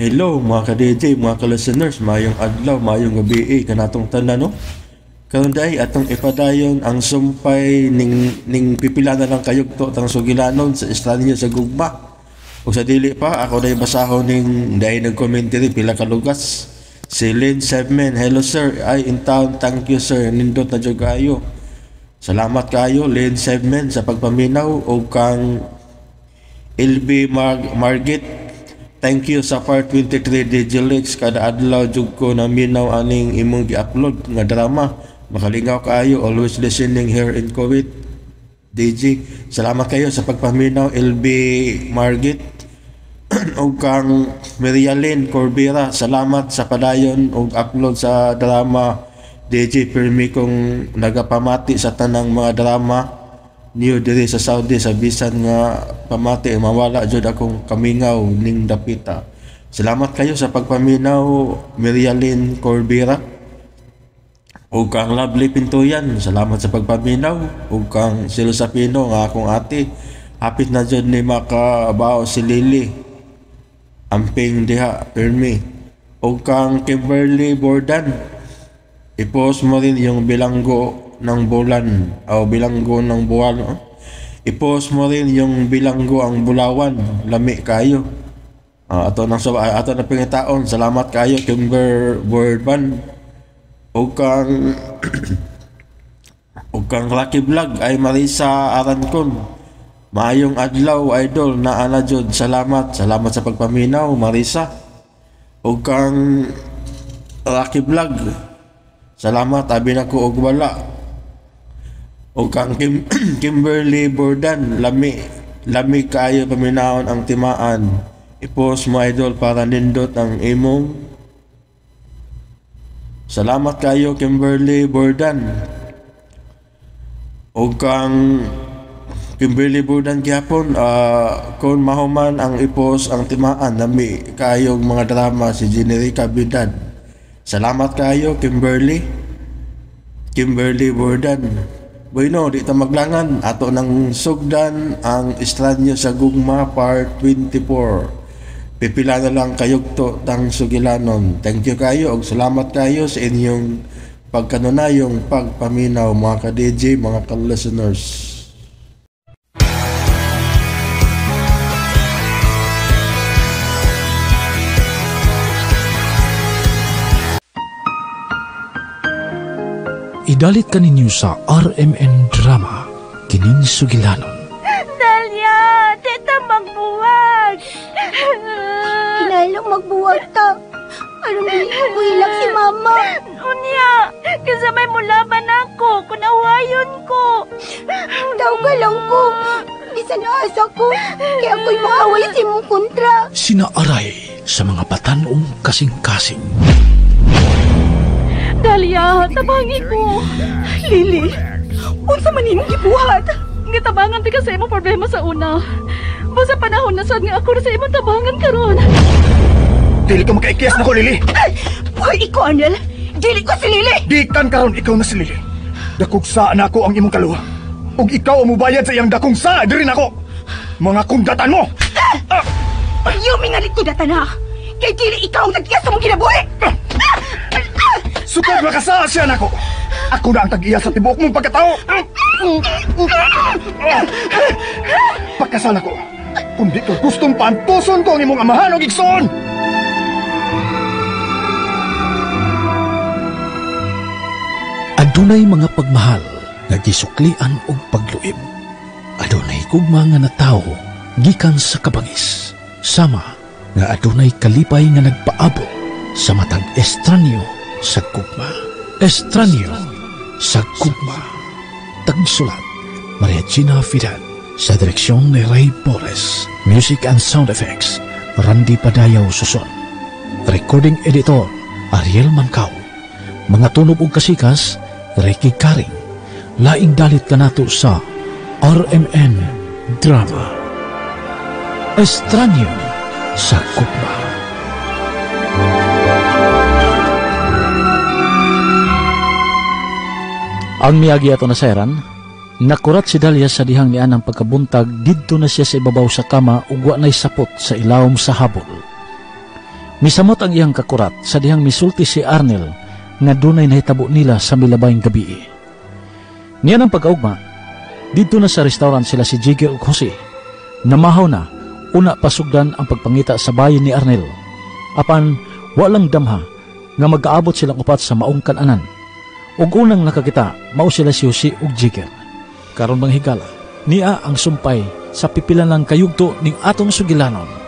Hello mga ka-DJ, mga ka-listeners, mayong adlaw, mayong gabi kanatong tanan no. Karon day atong ipadayon ang sumpay ning pipila na lang kayugto tang sugilanon sa estranyo sa gugma. Ug sa dili pa ako day basahon ning day nag-commentary pila ka lugas. Si Lynn Sebmen, hello sir, I in town, thank you sir, nindot na jud kayo. Salamat kayo Lynn Sebmen sa pagpaminaw ug kang LB Margit. Thank you sa part 23 Digilex kada adlaw jud ko na minaw aning imong gi-upload nga drama. Makalingaw kayo, always listening here in Kuwait. DJ, salamat kayo sa pagpaminaw LB Margit. O kang Marialyn Corbera, salamat sa padayon og upload sa drama. DJ Permi kong nagapamati sa tanang mga drama niyo diri sa Saudi sa bisan nga pamati mawala jud akong kamingaw ning dapita. Salamat kayo sa pagpaminaw Marialyn Corbera. O kang Lovely Pintuyan, salamat sa pagpaminaw. O kang Silosapino nga akong ate, hapit na jud ni makabaw si Lily amping diha Permi. O kang Kimberly Bordan, i-post mo rin yung bilanggo ng bulan o bilanggo ng buwan. I-post mo rin yung bilanggo ang bulawan, lami kayo. Ato na pingitaon, salamat kayo Kimber Bordan. O kang Lucky Vlog ay Marisa Arancon, maayong adlaw idol na ana jud, salamat sa pagpaminaw Marisa. O kang Lucky Vlog, salamat abi na ko og wala. O kang Kimberly Bordan, lami kayo paminawon ang timaan. I-post mo idol para nindot ang imong. Salamat kayo Kimberly Bordan. O kang Kimberly Bordan gyapon, kung mahuman ang i-post ang timaan, lami kayo mga drama si Generica Bidad. Salamat kayo Kimberly Bordan. Bueno, di ta maglangan, ato nang sugdan ang Estranyo sa Gugma part 24. Pipila na lang kayugto tang sugilanon. Thank you kayo og salamat kayo sa inyong pagkanunayong pagpaminaw mga ka-DJ, mga ka-listeners. Idalit ka ninyo sa RMN Drama, Kining Sugilanon. Dalia, tita magbuwag. Kinahanglan magbuwag ta. Anong buhilag si mama? Unya, kasamay mo laban ako, kunawayon ko. Daw ka lang ko. Bisan asa ko, kaya ako'y maaway sa imong kontra. Sinaaray sa mga patanong kasing-kasing. Dalia, tabangi ko. Lily, unsa man imong gibuhat? Ngitabangan ti kasi imong problema sa una. Basta panahon na sad nga ako na sa imong tabangan karon. Dili ka makaikiyas na ko, Lily. Hoy, ikaw, Anel. Dili ko si Lily. Dikan karon ikaw na si Lily. Dakong saa na ako ang imong kaluha. Ug ikaw ang mubayad sa iyang dakong saa diri nako. Mga kundatan mo. Yumi nga dito data na. Kay dili ikaw ang nagkiyas sa mong kinabuhi. Sukad makasaa siya nako. Ako na ang tag-iya sa tibuok mong pagkatao. Pagkasal ako. Kung di ko gustong pantuson ko ang imong amahan o gigsoon. Adunay mga pagmahal nga gisuklian og pagluib. Adunay gugma nga natawo gikan sa kabangis. Sama nga adunay kalipay nga nagpaabot sa matag estranyo sa gugma. Estranyo sa gugma. Tagsulat Maria Gina Fidel. Sa direksyon ni Ray Porres. Music and sound effects Randy Padayaw Suson. Recording editor Ariel Mancao. Mga tunog ug kasikas Ricky Karing. Laing dalit kanato sa RMN Drama. Estranyo sa gugma. Ang miyagi ato na sayran, nakurat si Dalia sa dihang nian ang pagkabuntag didto na siya sa ibabaw sa kama ug wa nay sapot sa ilawom sa habol. Misamot ang iyang kakurat sa dihang misulti si Arnel nga dunay nahitabo nila sa milabayng gabi. Niya ng pag-augma, dito na sa restaurant sila si Jigger ug Jose. Namahaw na, una pasugdan ang pagpangita sa bayan ni Arnel. Apan, walang damha nga mag-aabot silang upat sa maong kananan. Ug unang nakakita, mao sila si Jose ug Jigger. Karon bang higala, niya ang sumpay sa pipilan ng kayugto ning atong sugilanon.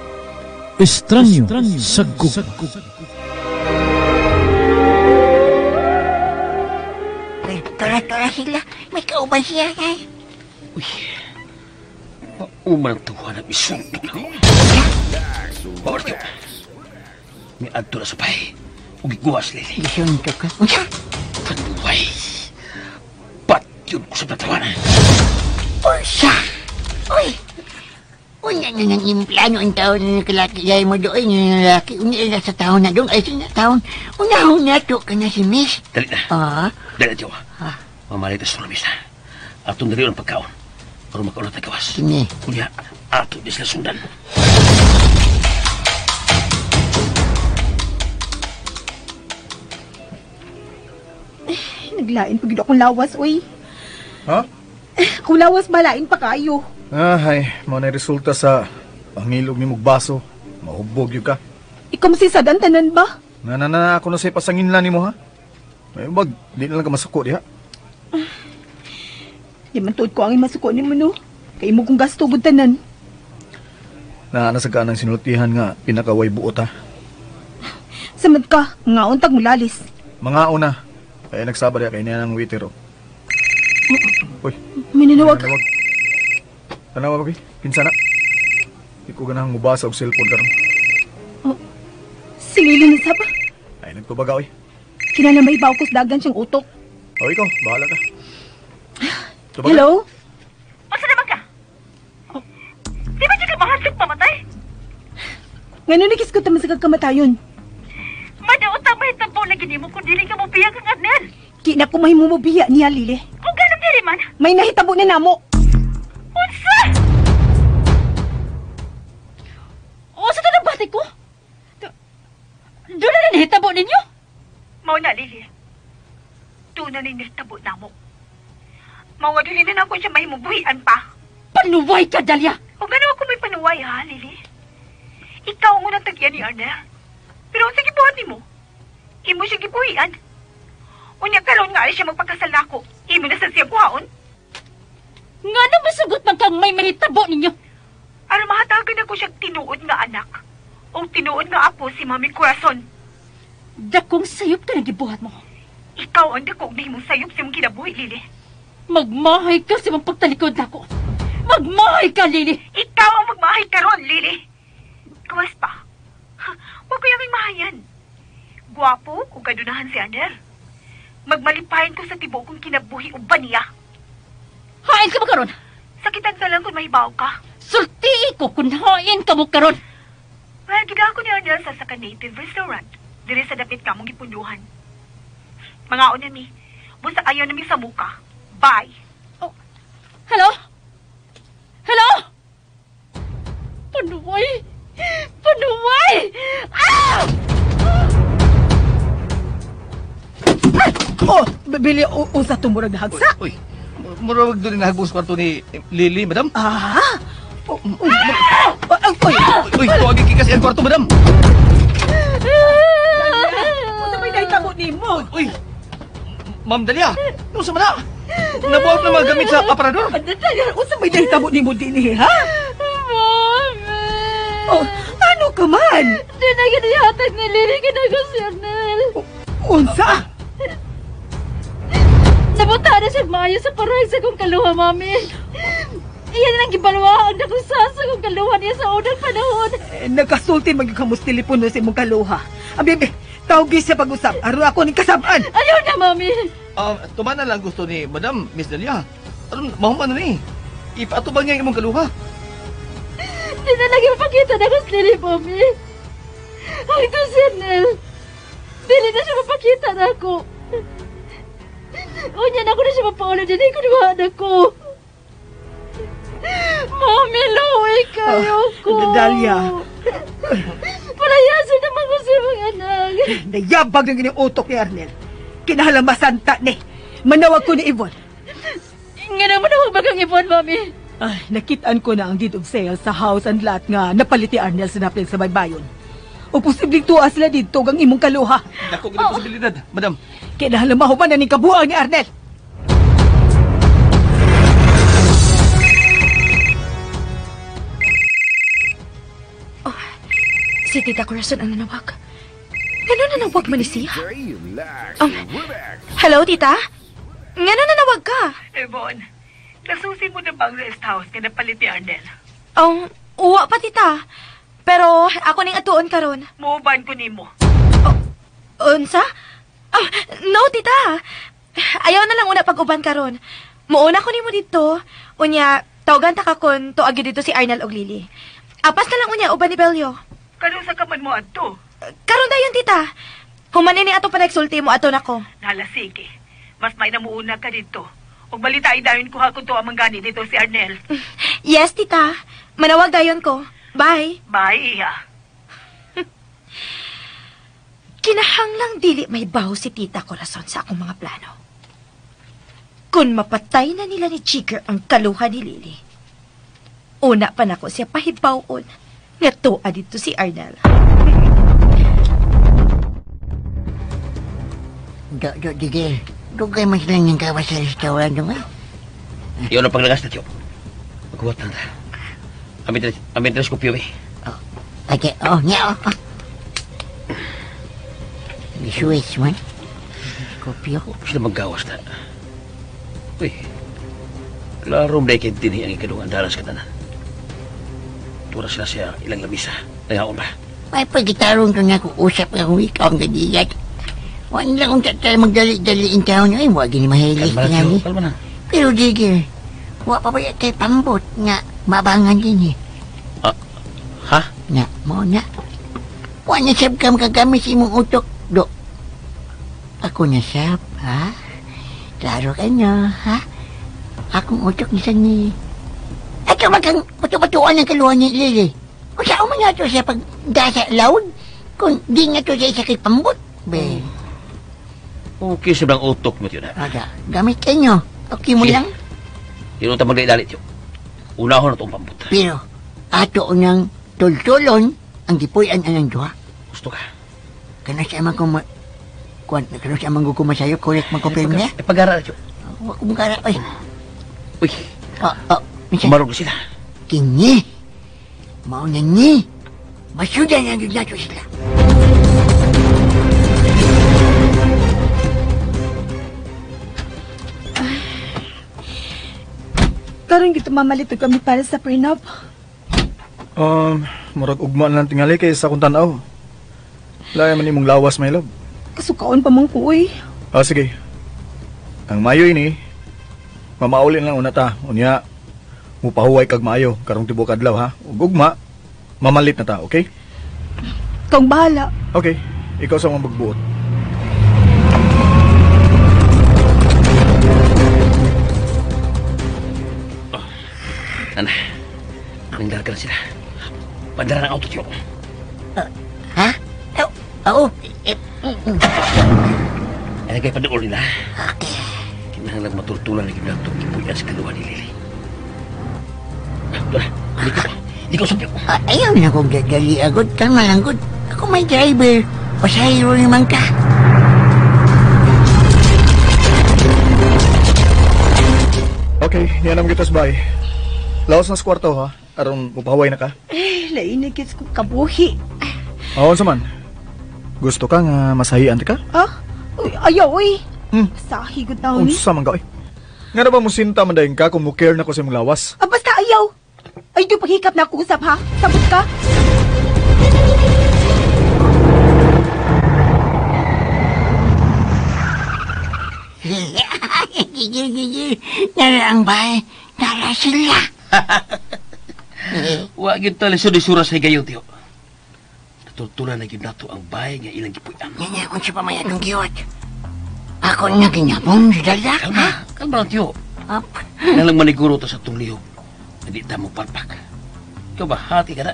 Estranyo sa gugma. Tora sila. May kauban siya, kay. Umang tuwa na isuntok na ko. Bawal ka. May adto na sa bahay. Ugiguas, Lili. Isuntok ka. Panuway. Ba't yun ko sa natawanan? Siya! Uy! Una na nang implano ang taon na nakalaki gaya mo doon yung lalaki. Una na sa taon na doon. Ay, sa taon. Una to ka na si Miss. Dali na. Dali na, Tiwa. Mamalita sa Miss na. Atong dali ang pagkaon. Para makaulat na gawas. Sini. Kunya, ato di sila sundan. Naglain pagid akong lawas, uy. Ha? Kung lawas malain pa kayo. Ay, mo na resulta sa pangilog ni Mugbaso. Mahubog yun ka. Ikaw masisadan tanan ba? Nanana ako na sa pasangin lang ni mo, ha? May bag, di na lang ka masuko, di ha? Di man tuod ko ang masuko ni mo, no? Kay mo kong gasto gud tanan. Naanasagaan ang sinultihan nga pinakaway buot, ha? Samad ka, nga untag mulalis. Mga una, kaya nagsabada kay niya ng waiter, oh. Uy, Minanawag. Tanawa ba, kinsa na? Di ko ganang mubasa og cellphone karon. Silili na saba. Ay, nagtubaga, oy. Kinanamay ba ako dagan siyang utok? O, ikaw, bahala ka. Tubaga. Hello? Masa naman ka? Di ba siya ka mahaslok pamatay? Ngano nikis ko taman sa kagkamatayon? Madaotang mahitabo na gini mo kung dili ka mo biyag ang Arnel. Di na ko mahimumubiya niya, Lili. Kung ganang dili man, May nahitabo na namo. unsa? O, sa tanang bati ko? Doon na nahitabo ninyo? Mao na, Lili. Doon na nahitabo na mo. Mawaduli na ako siya mahimubuhian pa. Panuway ka, Dalia! O gano'n ako may panuway, ha, Lili? Ikaw ang unang tagyan ni Arnel. Pero sa gibuhat ni mo, imo siya gibuhian. Unya karon nga ay siya magpakasal na ako. Imo na sa siya kuhaon. Nga na masugot man kang may mahitabo ninyo. Aron mahatagan ako siyang tinuod nga anak. O tinuod nga apo si Mami Corazon. Dakong sayop ka na gibuhat mo. Ikaw ang dakong na himong sayop sa mong kinabuhi, Lili. Magmahay ka sa mong pagtalikod na ako. Magmahay ka, Lili! Ikaw ang magmahay ka ron, Lili! Kawas pa. Huwag ko yung mahayan. Guwapo o gadunahan si Arnel. Magmalipayan ko sa tibo kong kinabuhi o ba niya. Hain ka mo karon? Sakitan ka lang kung mahibaw ka. Sultii ko kung hain ka mo karon. Well, gida ko ni Arnel sa Native Restaurant. Diri sa dapit ka mong gipunduhan. Mga una mi, busa ayaw na mi sa muka. Bye. Oh. Hello? Hello? Panuway! Panuway! Ah! Oh, bili usa tumurag na hagsa. Uy, murawag doon na hagbos kwarto ni Lili, madam. Uy, tuwagin ki kasi ang kwarto, madam. Ano may nahitabo ni mo? Uy, Ma'am Dalia, ano sa mana? Nabuhat na mga gamit sa aparador. Ano may nahitabo ni mo din ha? Mami! Oh, ano ka man? Di na ginihatag ni Lili kinago si Arnel. Unsa? Nabuta na siya maayo sa paray sa kong kaluha, Mami. Iyan ang gibalwa ang nakusasa kong kaluha niya sa unang panahon. Nagkasulti magkamus telepono sa imong kaluha. Abibi, tawgi siya pag-usap. Aron ako ning kasabaan. Ayaw na, Mami. Tuman na lang gusto ni Madam Miss Dalia. Aron, mahuman na ni. Ipaatubang niya yung imong kaluha. Di na lagi mapakita na kong Lili, Mami. Ang ito si Arnel. Dili na siya mapakita na ako. Unya na ako na siya mapaulo. Dili ko naman ako. Mami, luwi kayo ko. Dalia. Palayasin naman ko si nang. Nayabag ng inyong utok ni Arnel. Kinahalang masanta ni. Manawag ko ni Yvonne. Nga naman ako bagang Yvonne, Mami. Ay, nakitaan ko na ang deed of sale sa house and lot nga napaliti Arnel sa napil sa baybayon. O posibleng tuwa sila dito ang imong kaluha. Dako gid posibilidad, madam. Kinahalang mahuman na ning kabuang ni Arnel. Si Tita Corazon ang nanawag. Ngano nanawag man ni siya? Hello, Tita? Ngano nanawag ka? Yvonne, nasusi mo na bang rest house nga napalit ni Arnel? Uwa pa, Tita. Pero ako ning atuon karon. Muuban ko nimo. Unsa? No, Tita. Ayaw na lang una pag-uban karon. Muuna ko nimo dito. Unya, tawagan ta ka kon tuagi dito si Arnel og Lily. Apas na lang unya uban ni Belio. Karon sa kaman mo adto? Karon dayon, Tita. Humanin ni ato pa nagsulti mo ato nako. Nala, sige. Mas may namuuna ka dito. Ug balita ay dayon ko hakon to amang gani dito si Arnel. Yes, Tita. Manawag dayon ko. Bye. Bye, Iha. Kinahanglang dili may baho si Tita Corazon sa akong mga plano. Kung mapatay na nila ni Jigger ang kaluha ni Lily, una pa na ko siya pahibawon nga tuwa dito si Arnel. Dige, dugay man sila niyang kawas sa restaurant doon eh. Iyon ang paglagas na, tiyo. Magkuhat lang ta. Amin tres kopyo, eh. Okay, niya, Isuwis man. Kopyo. Sila maggawas na. Uy, larom na ikintini ang ikadungan daras ka na. Tura sila siya ilang labisa. Nangaon ba? May pagkitarong ko nga kung usap ka kung ikaw ang kadigat. Huwag nila kung tatay magdali-dali in town ay huwag ni mahilis Kalma ka na, nga ni. kalma na. Pero Digger, huwag pa ba yan tayo pambot nga mabangan din eh. Ha? Na, mo na. Huwag na sab ka makagamit si mong utok, do. Ako na sab, ha? Klaro ka na, ha? Akong utok nisan ni... Ito magang patu-patuan ng kaluhan ni Lily. Kung saan mo nga ito siya pagdasa loud, kung di nga ito siya sakit pambot, be. Okay, sobrang utok mo, tiyo na. Aga, gamit kayo. Okay mo Sige. lang. Yun ang magdali, tiyo. Unahon na itong pambot. Pero, ato unang tultulon ang gipuyan anang duha. Gusto ka? Kana siya man kung kana siya man kumasayo, correct man ko pirmi. Ipag-ara, tiyo. Huwag kong kara, oy. Uy, Minsan, kumarog na sila. kini. Mauna ni. Masudan ang gignato sila. Karon gito mamalito kami para sa prenup. Murag ugma lang tingali kay sa kung tanaw. Laya man imong lawas, my love. Kasukaon pa man ko eh. Sige. Ang mayo ini, mamaulin lang una ta. Unya, mupahuway kag maayo, karong tibok adlaw ha. Ug ugma, mamalit na ta, okay? Kang bahala. Okay, ikaw sa mga magbuot. Ana, nangdara ka na sila. Pandara ng auto, tiyo. Ha? Oo. Ay, nagay padool nila. Okay. Kinahanglang matultulan na yung itong ipuyan sa kaluhan ni Lily. Dora, hindi ko sabi ko. Ayaw na kong dadali agad. Kalma lang, good. Ako may driver. Pasahiro naman ka. Okay, yan ang gitas bay. Laos na sa kwarto ha. Aron mupahuway na ka. Lainikit ko kabuhi. Awon sa man. Gusto ka nga masahian ka? Uy, ayaw eh. Sahigod na ni. Unsa man ka oy? Nga na ba mo sinta man dayon ka kung mo care na ko sa imong lawas? Basta ayaw. Ay, di paghikap na ako usap ha. Sabot ka. Gigil. Nara ang bahay. Nara sila. Huwag yung talisod isura sa higayon, tiyo. Natultulan na yun nato ang bahay nga ilang gipuyan. Yan kung siya pamayag ng giwat. Ako na ginapong si Dala. Kalma lang, tiyo. Up. Nalang maniguro to sa itong lihog. Hindi ta mo palpak. Ikaw ba, hati ka na?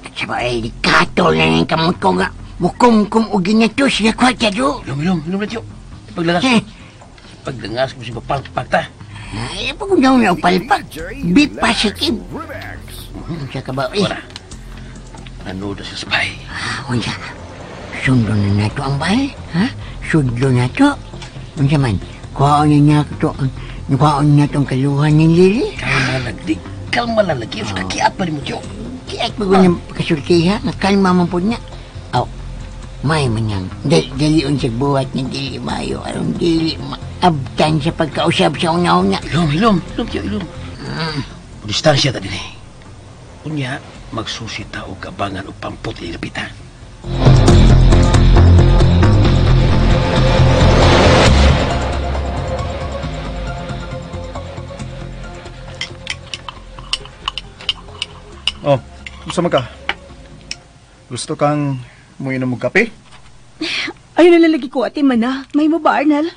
At siya ba ay kato na ng kamot ko nga. Mukum-kum ugi na to siya kwarta do. Ilom na tiyo. Paglangas. Paglangas mo si papalpakta. Ay, pag-unaw na palpak. Be positive. Siya ka ba? Wala. Nanood na si Spy. Unsa? Sundo na nato ang bahay? Ha? Sundo na to? Unsa man? Kuhaan niya to. Kuhaan na itong kaluhan ni Lily? Kalma lalagi. So kakiat pa rin mo tiyo. Kiat pa ko niyang kasultiha. Nakalma man po niya. Aw, may manyan. Dalion sa buhat ni Dili Mayo. Arong Dili maabtan sa pagkausap sa una-una. Ilom tiyo, ilom. Distansya ta din eh. Unya, magsusita o kabangan o pampot ilapita. Oh, gusto ka? Gusto kang inom mo kape? Ay, nalalagi ko ati man na. May mo ba, Arnal?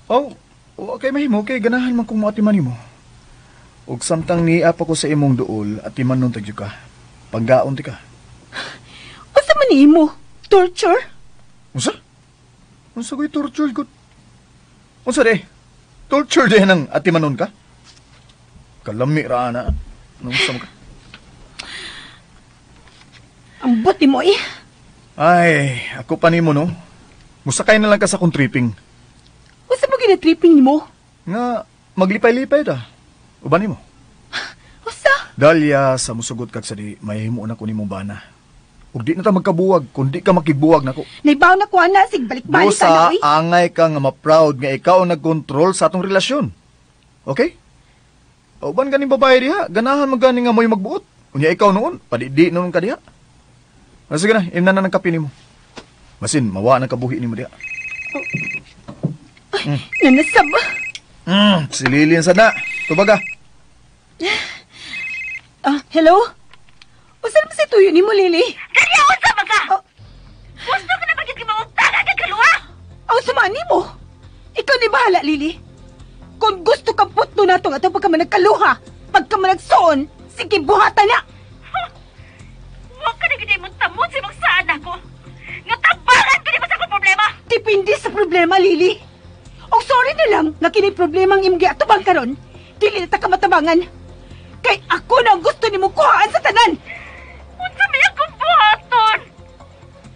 Oh, okay mahimo kay ganahan man kung maatiman mo. Ug samtang niap ako sa imong duol at timan nun tagyo ka. Panggaon ti ka. Asa man mo? Torture? Unsa? Unsa ko'y torture ko? Unsa de? Torture de nang atiman nun ka? Kalami ra na. Unsa ka? Ang buti mo eh. Ay, ako pa nimo no. Musakay na lang ka sa kong tripping. Asa mo gina-tripping ni mo? Nga, maglipay-lipay ta. Uban nimo. Usa? Dalya, sa musugot kag sa di, mahimo na ko nimong bana. Ug di na ta magkabuwag, kung di ka makigbuwag nako. Naibaw na ko na, sig balik-balik ka na, Busa, angay ka nga ma-proud nga ikaw ang nag-control sa atong relasyon. Okay? Uban ganing babae diha, ganahan magani nga mo'y magbuot. Unya ikaw noon, padidi noon ka diha. Sige na, imna na ng kape nimo. Masin, mawa na kabuhi nimo diha. Nanasab. Si Lilian sana. Tubaga. Hello? Usan ba si tuyo ni mo, Lily? Dali, usa ba ka? Gusto ko na bagit ka mauntanan ka kaluha. Sumani mo. Ikaw ni bahala, Lily. Kung gusto kang putno na itong atong pagka managkaluha, pagka managsoon, sige buhatan na. Huwag ka na gini mong tamon si mong saan ako. Nga tabangan ka di ba sa akong problema? Dipindi sa problema, Lily. O sorry na lang nga kini problemang imgi at tubang karon. Dili na ta ka matabangan. Kay ako na ang gusto ni mong kuhaan sa tanan. Unsa may akong buhaton?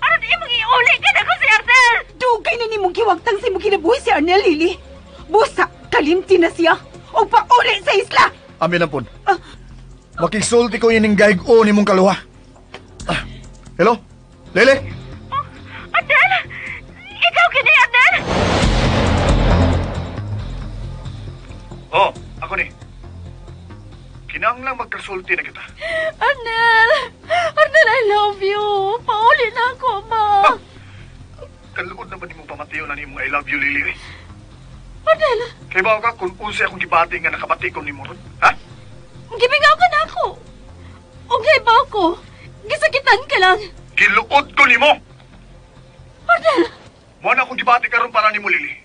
Aron imong iuli ka na ko si Arnel. Dugay na ni mong giwagtang si mong kinabuhi si Arnel, Lily. Busa, kalimti na siya. O pauli sa isla. Amin na pun. Makigsulti ko ining gaig-o ni mong kaluha. Hello? Lele? Arnel? Ikaw kini, Arnel? Oh, ako ni. Kinahanglang magkasulti na kita. Arnel! Arnel, I love you! Pauli na ako, ma! Kaluod na ba ni mong pamatiyo na ni mong I love you, Lily? Arnel! Kaya ba ka kung unsa akong gibati nga nakabati ko ni mo ron? Ha? Gibingaw ka na ako! Okay ba ako? Gisakitan ka lang! Giluod ko ni mo! Arnel! Muna akong gibati karon para ni mo, Lily.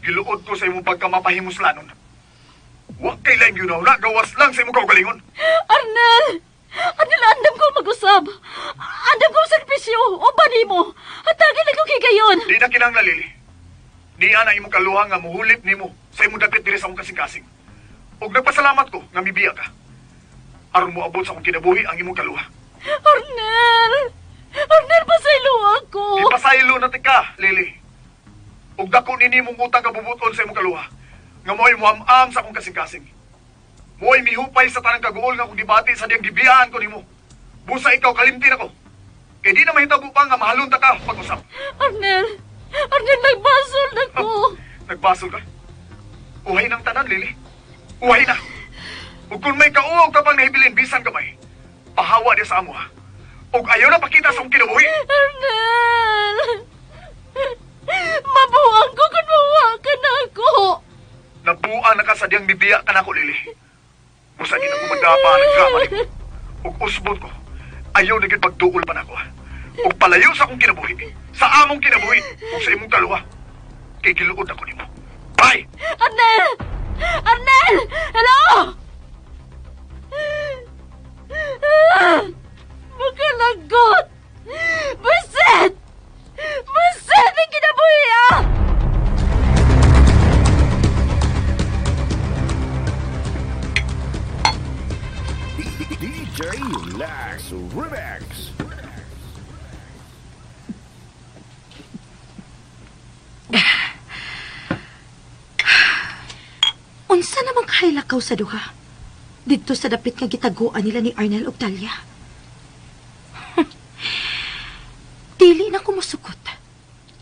Giluod ko sa imong pagkamapahimuslanon. Huwag kay lang yun na, gawas lang sa imong kaugalingon. Arnel! Arnel, andam ko mag-usab. Andam ko servisyo. O bani mo. Hatagin ako kay gayon. Di na kinangla, Lily. Di na imong kaluha nga muhulip ni mo sa imong dapit diri sa akong kasing-kasing. Ug nagpasalamat ko nga mibiya ka. Aron mo abot sa akong kinabuhi ang imong kaluha. Arnel! Arnel, pasaylo ako. Di pasaylo na tika, Lily. Ug dako nini mong utang kabubuton sa imong kaluha. Nga mo'y muamam sa akong kasing-kasing. Mo'y mihupay sa tanang kaguol nga kung dibati sa diyang gibiyaan ko nimo. Busa ikaw kalimtin ako. Kaya di na mahitabo pa nga mahalon ta ka pag-usap. Arnel! Arnel, nagbasol na ko. Nagbasol ka? Uhay ng tanan, Lily. Uhay na. Ug kung may kauog ka pang nahibilin, bisan ka may. Pahawa di sa amo, ha? Ug ayaw na pakita sa akong kinabuhi. Arnel! Mabuang ko kung mawa ka na ako. Nabuan na ka sa diyang bibiya ka na ko, Lily. Busa di na ko magdapa ng drama ni mo. Ug usbot ko, ayaw na pagduol pa na ako. Ug palayo sa akong kinabuhi. Sa among kinabuhi. Ug sa imong kaluha. Kay giluod ako nimo. Bye! Arnel! Arnel! Hello! Magalagot! Buset! Unsa namang kahilakaw sa duha? Dito sa dapit nga gitaguan nila ni Arnel ug Talia. Dili na ko musukot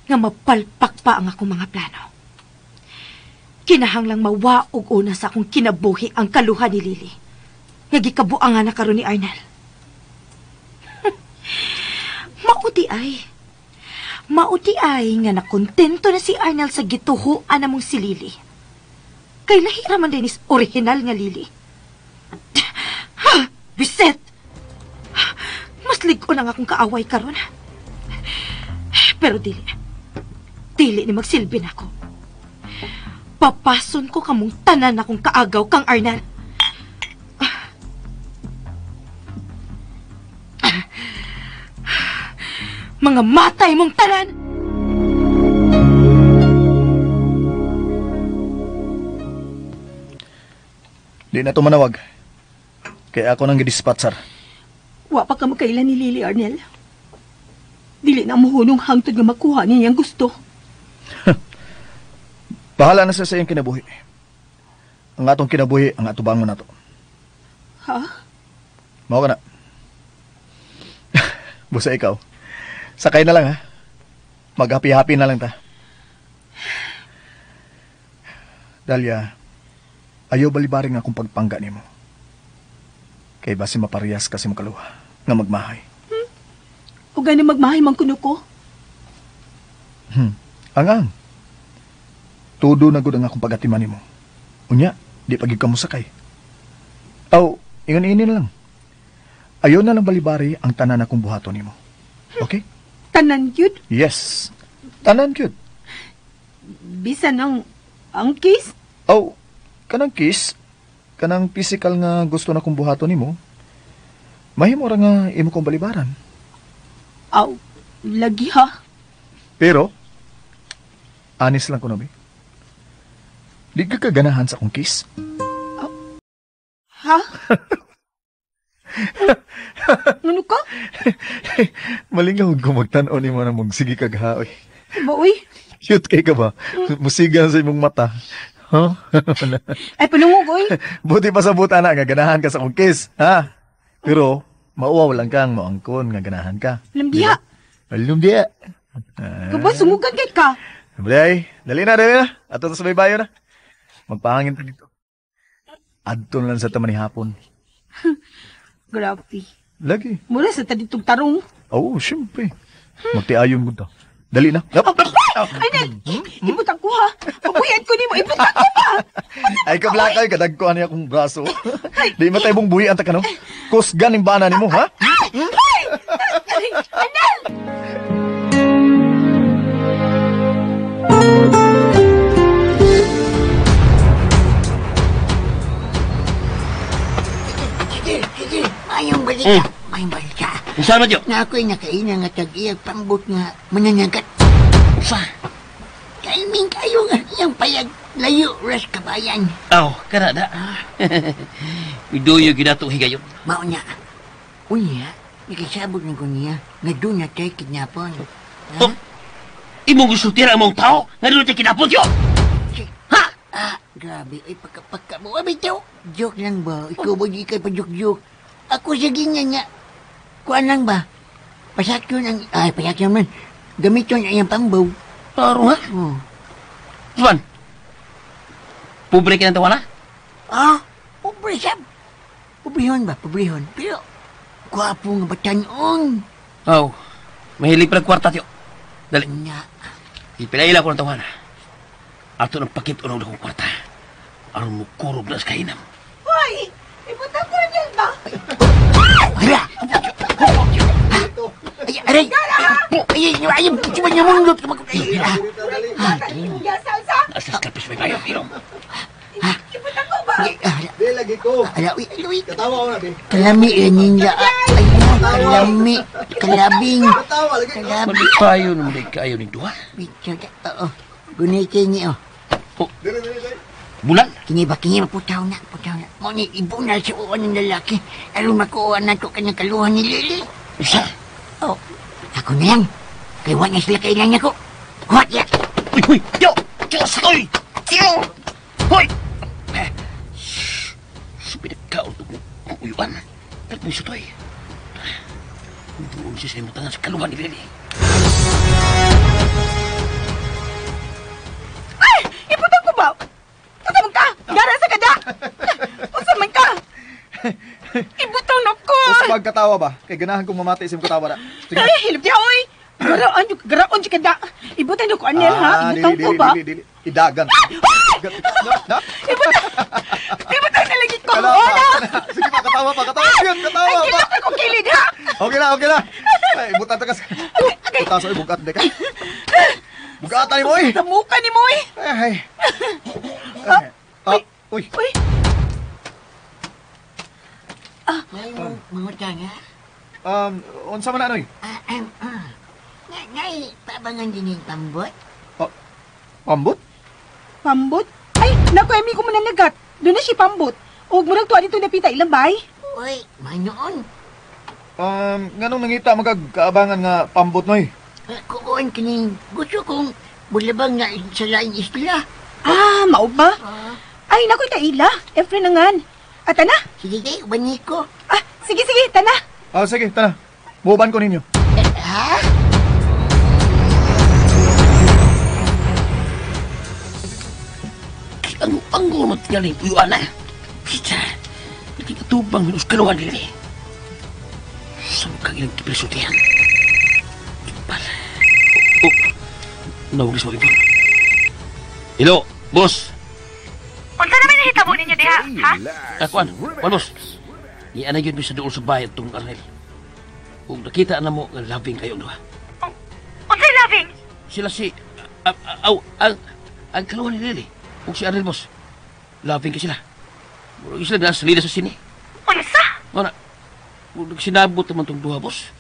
nga mapalpak pa ang akong mga plano. Kinahanglang mawaog una sa akong kinabuhi ang kaluha ni Lily. Nga gikabuangan na karon ni Arnel. Mauti ay nga nakontento na si Arnel sa gituhuan namong si Lily. Kay lahi raman din is original nga Lily. Biset! Mas ligon ang akong kaaway karon. Pero dili ni magsilbi na ako. Papason ko kamong tanan akong kaagaw kang Arnel. Mga matay mong tanan! Di na to manawag. Kaya ako nang gidispatcher. Wa pa ka makailan ni Lily, Arnel. Dili na muhunong hangtod nga makuha niya ang gusto. Bahala na sa iyang kinabuhi. Ang atong kinabuhi, ang ato bangon na to. Ha? Mao ka na. Busa ikaw. Sakay na lang ha. Mag-happy-happy na lang ta. Dalia, ayaw balibaring akong pagpangga nimo. Kay basi maparehas kasi mo kaluha nga magmahay. O gani magmahay man kuno ko? Angang. Tudo na gud ang akong pagatiman nimo. Unya, di pagig ka mo sakay. Aw, ingon-ini na lang. Ayaw na lang balibari ang tanan akong buhaton nimo. Okay? Tanan yun? Yes. Tanan yun. Bisan ang kiss? Aw, kanang kiss, kanang physical nga gusto na kong buhaton nimo. Mahimo ra nga imo kong balibaran. Aw, lagi ha. Pero, honest lang ko no, be. Di ka kaganahan sa akong kiss. Ha? Ano ka? Malingaw ko magtanaw ni mo na mong sige kaghaoy. Baoy? Cute kay ka ba? Musigan sa imong mata. Huh? Ay, panungog, oy. Buti pa sa buta na nga ganahan ka sa akong kiss, ha? Pero, mauwaw lang kang maangkon nga ganahan ka. Lambiya. Lambiya. Kaba, sumugan kay ka. Dali na. Ato na sa baybayo na. Magpahangin ta dito. Adto na lang sa taman ni hapon. Grabe. Lagi. Mura sa taditong tarong. Oo, siyempre. Magtiayon mo to. Dali na. Ay, ibutang ko ha. Pabuyan ko ni mo, ibutang ko pa. Ay, kablakay, kadagkuhan niya akong braso. Di matay mong buhi ang takano. Kusgan yung bana ni mo, ha? Anal! Mayong balita. Mayong balita. Usaha mo, Diyo? Na ako'y nakaina nga tag-iyag pambot nga mananagat. Usa? Kaiming kayo nga yung payag layo ras kabayan. Aw, karada. Iduyo ginato higayon. Mao niya. Unya, nakisabot na ko niya nga doon na tayo kidnapon. Oh, imong gusto tira ang mga tao nga doon tayo kinapon, Diyo? Ha? Grabe. Ay, pagka mo. Abitaw. Joke lang ba? Ikaw ba di kayo pa joke-joke? Ako sa ganyan nga. Kuan lang ba? Pasakyon ang... Ay, pasakyon man. Gamiton ang iyang pangbaw. Taro nga. Oh. Juan, pobre ka ng tawa na? Pobre siya. Pobrehon ba? Pobrehon. Pero, gwapo nga batanon. Aw, mahilig pa ng kwarta, Diyo. Dali. Nga. Ipilaila ko ng tawa na. Ato ng pakit unong akong kwarta. Aron mo kurob na sa kainam. Hoy! Ibutang ko rin ba? Hala! Ay, aray! Ay, cuma niya mundot. Asas kapis may bayo, hirong. Ibutang ko ba? Di lagi ko. Hala, uy. Katawa ko na, di. Kalami, ninja. Ay, kalami. Kalabing. Katawa, lagi ko. Kalabing. Malipayo naman ay kaayaw ng duha. Oo. Gunay kini, oh. Dili. Bulan? Kini ba, putaw na. Mo ni ibo na sa uwan ng lalaki. Aron makuha na ito kanyang kaluhan ni Lily. Isa? Oh, ako na lang. Kaya wala sila kailangan ako. Kuhat yan. Uy! Diyo! Diyo! Sakoy! Diyo! Hoy! uyuan. Permiso to eh. Doon siya sa imutangan sa kaluhan ni Lily. Ay! Iputang ko ba? Unsa man ka? Gara sa kada! Unsa man ka? Ibutang na ko! O sa magkatawa ba? Kay ganahan kong mamati sa imong katawa na. Sige. Ay, hilap di oy! Garaon di kada! Ibutang na ko, Anel, ha? Ibutang ko ba? Dili. Idagan. Ibutang na lagi ko! Kala Ano? Sige pa, katawa pa. Sige, katawa Ay, pa. kilap ka kong kilid, ha? Okay na. Ay, butan ta kas. Butaso ay bugat dek. Bugatan ni mo eh. Sa muka ni mo, eh! Ay. Uy. Uy! Mga nga. Unsa man anoy? Ngay, pabangan din yung pambot. Pambot? Pambot? Ay, naku, emi ko mananagat. Doon na si Pambot. Huwag mo nang tuwa dito napita ilang bay. Uy, manoon. Nganong nangita magkaabangan nga pambot noy? Kukuan kining gusto kong bulabang na sa lain isla. Ah, mao ba? Ay, naku, kaila. Efren nangan. At na? Sige, ubani ko. Ah, sige, tana. Sige, tara. Buuban ko ninyo. Ha? Ang panggulot galing uyuan na. Pita. Hindi katubang minus kaluhan nila. Saan kang ilang kipresutihan? Kipal. Nawagis mo rin. Hello, boss. Unsa naman nahitabo ninyo diha, ha? Kuan, boss. Iyan na yun sa doon sa bayad tong Arnel. Kung nakita na mo, labing kayo doon. Unsay labing? Sila si... ang kaluhan ni Lily. Kung si Arnel, boss. Labing ka sila. Murag sila na salida sa sini. Unsa? Mana? Kung nagsinabot naman itong duha, boss.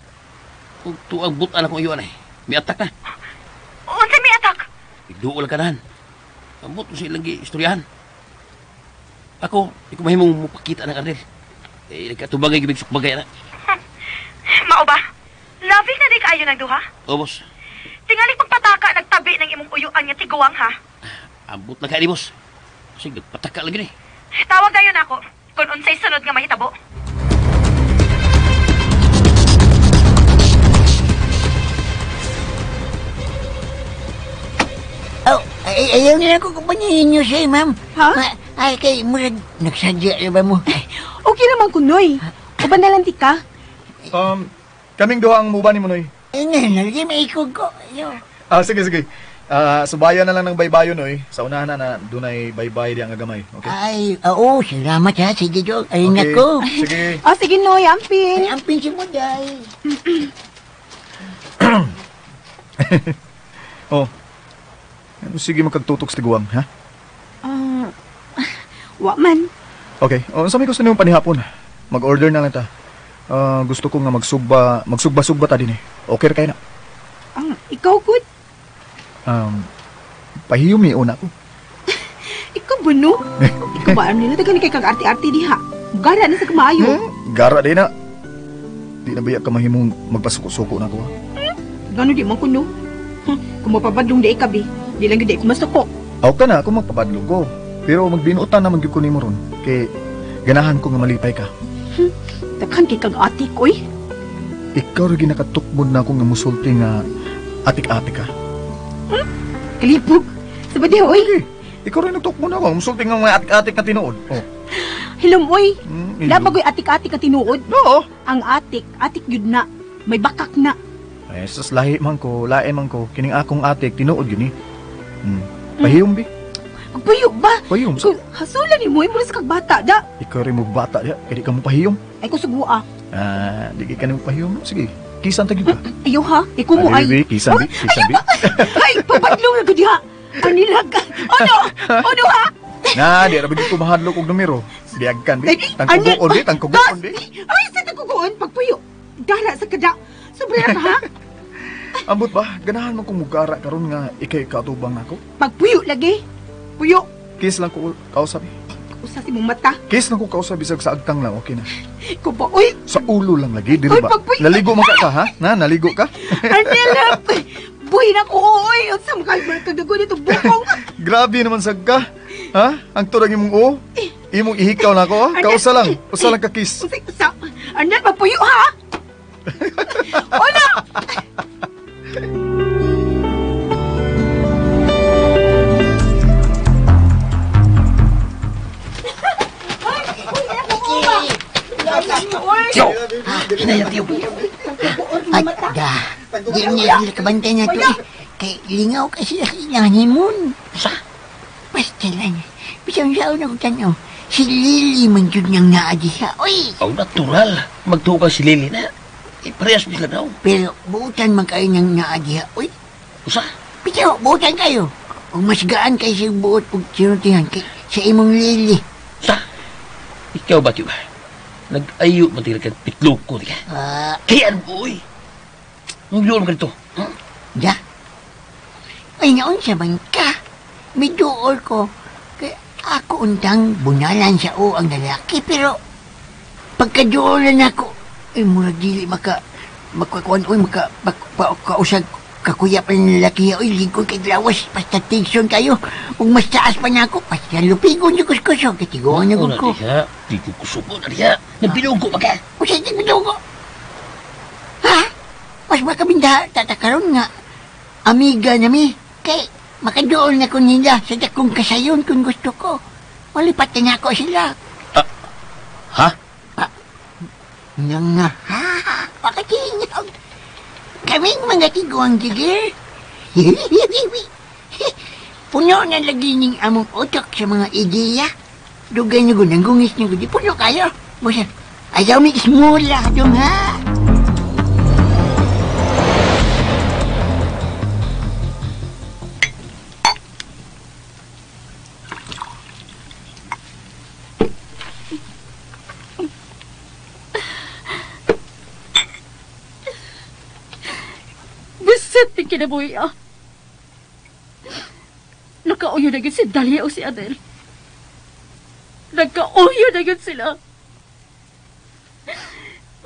Kung tuang butan akong iyon eh. May atak na. Unsay may atak? Igduol ka nahan. Ambot mo sa ilang istoryahan. Ako, di ko mahimong mupakita ng Arnel. Nagkatubagay gibig sukbagay na. Mao ba? Labing na di kaayo ng duha? O, boss. Tingali pagpataka nagtabi ng imong uyuan nga tiguwang, ha? Ambot na ka ni boss. Kasi nagpataka lagi ni. Tawag dayon ako kung unsay sunod nga mahitabo. Ayaw nila ko kumpanihin niyo siya, ma'am. Ha? Ay, kay murag nagsadya na ba mo? Okay naman kunoy. Uban na lang di ka. Kaming duha ang muban ni mo noy. Ay, nalagi may ikog ko. Ayaw. Sige. Subayan na lang ng baybayon noy. Sa unahan na dunay baybay di ang agamay. Okay? Ay, oo, salamat ha. Sige, Jog. Ay, nako. Sige. Sige, Noy, ampin. Ay, ang pinsin mo, day. Sige magkagtutok sa tiguang, ha? Wa man. Okay. Sa may gusto niyong panihapon, mag-order na lang ta. Gusto ko nga magsugba-sugba ta din eh. Okay ra kayo na. Ikaw, good. Pahiyom ni una ko. Ikaw ba, no? Ikaw ba, nila taga ni kay kag-arti-arti diha. Gara na sa kamayo. Gara din na. Di na biya ka mahimong magpasuko-suko na ko, ha? Gano di man kuno? Kung mapapadlong di ikabi, di lang gid ko masuko. Okay na, ako magpapadlog ko. Pero magbinutan naman gyud ko nimo ron. Kay ganahan ko nga malipay ka. Daghan kay kag-ati ko, eh. Ikaw ra ginakatukbod na ako nga musulti nga atik-atik ka. Kalipog. Sabadi, oy. Okay. Ikaw rin nagtukbod na ako. Musulti nga mga atik-atik na tinuod. Hilom, oy. Hilom. Labagoy atik-atik ka tinuod. Oo. Ang atik yun na. May bakak na. Ay, sas lahi man ko, lain man ko. Kining akong atik, tinuod yun eh. Pahiyom, bi. Payog ba? Pahiyom. Hasulan ni mo, mo sa kagbata, da. Ikaw rin mo bata, ya. Kaya di ka mo pahiyom. Ay, ko sugua. Di ka mo pahiyom. Sige, kisan tagi ba? Ayaw ha, ikaw mo ay. Bi, kisan bi, kisan bi. Ay, papadlong na gudi ha. Anilag ka. Ano ha? Na, di rabigit ko mahadlok og numero. Diagkan, bi. Tangkugoon, bi. Tangkugoon, bi. Ay, sa tangkugoon, pagpuyo. Dara sa kada. Sobra ka ha? Ambot ba, ganahan mo kong mugara karon nga ikay katubang nako. Pagpuyo lagi. Puyo. Kiss lang ko kausap. Usa si mong mata. Kiss lang ko kausap bisag sa agtang lang, okay na. Ko ba, uy. Sa ulo lang lagi, dili Uy, ba? pagpuyo. Naligo man ka ha? Naligo ka? Anilap. Buhay na ko, uy. Ang samkal ba kagago nito bukong. Grabe naman sag ka. Ha? Ang turang imong o? Imong ihikaw na ako, ha? Kausa lang. Usa lang ka kiss. Sa, Arnel, magpuyo ha? Wala! Yo! Hinayang tiyo. Ay, di niya kabantay na to eh. Kay lingaw kasi na kailangan mo. Sa? Basta lang. Bisang saan ako tanaw. Si Lily man yun niyang naadiha. Uy! Ang natural. Magtugang si Lily na. Parehas bisla daw. Pero buutan man kayo niyang naadiha. Uy! Usa? Bitaw, buutan kayo. Kung mas gaan kayo sa buot pag sinutihan kay sa imong Lily. Sa? Ikaw ba, tiyo ba? Nag-ayo matira ka pitloko di ka. Kaya boy. Ang yun ka dito. Da? Ay, naon sa man ka. Miduol ko. Kaya ako untang bunalan sa o ang lalaki. Pero pagkaduolan ako, ay murag dili makakuan oy makausag kakuya pa ng lalaki. Oy, lingkod kay lawas. Basta tigson kayo. Kung mas taas pa na ako, basta lupigon yung kuskuso. Katiguan niyo ko. Di ko kusubo na diha. Nabinugo ba ka? O siya, nabinugo. Ha? Mas makabinda, tatakaroon nga. Amiga nami. Kay, makadoon na ko nila sa dakong kasayon kung gusto ko. Malipat na ako sila. Ha? Nga. Ha? Pakatingin. Kaming mga tiguang gigil. Puno na lagi ning among utok sa mga ideya. Dugay na gunang gungis na gudi. Puno kayo. Basta, ayaw may ismula dong ha. Bisit ni kinabuhi ah. Nakauyo na yun si Dalia o si Adel. Nagkauyo na yun sila.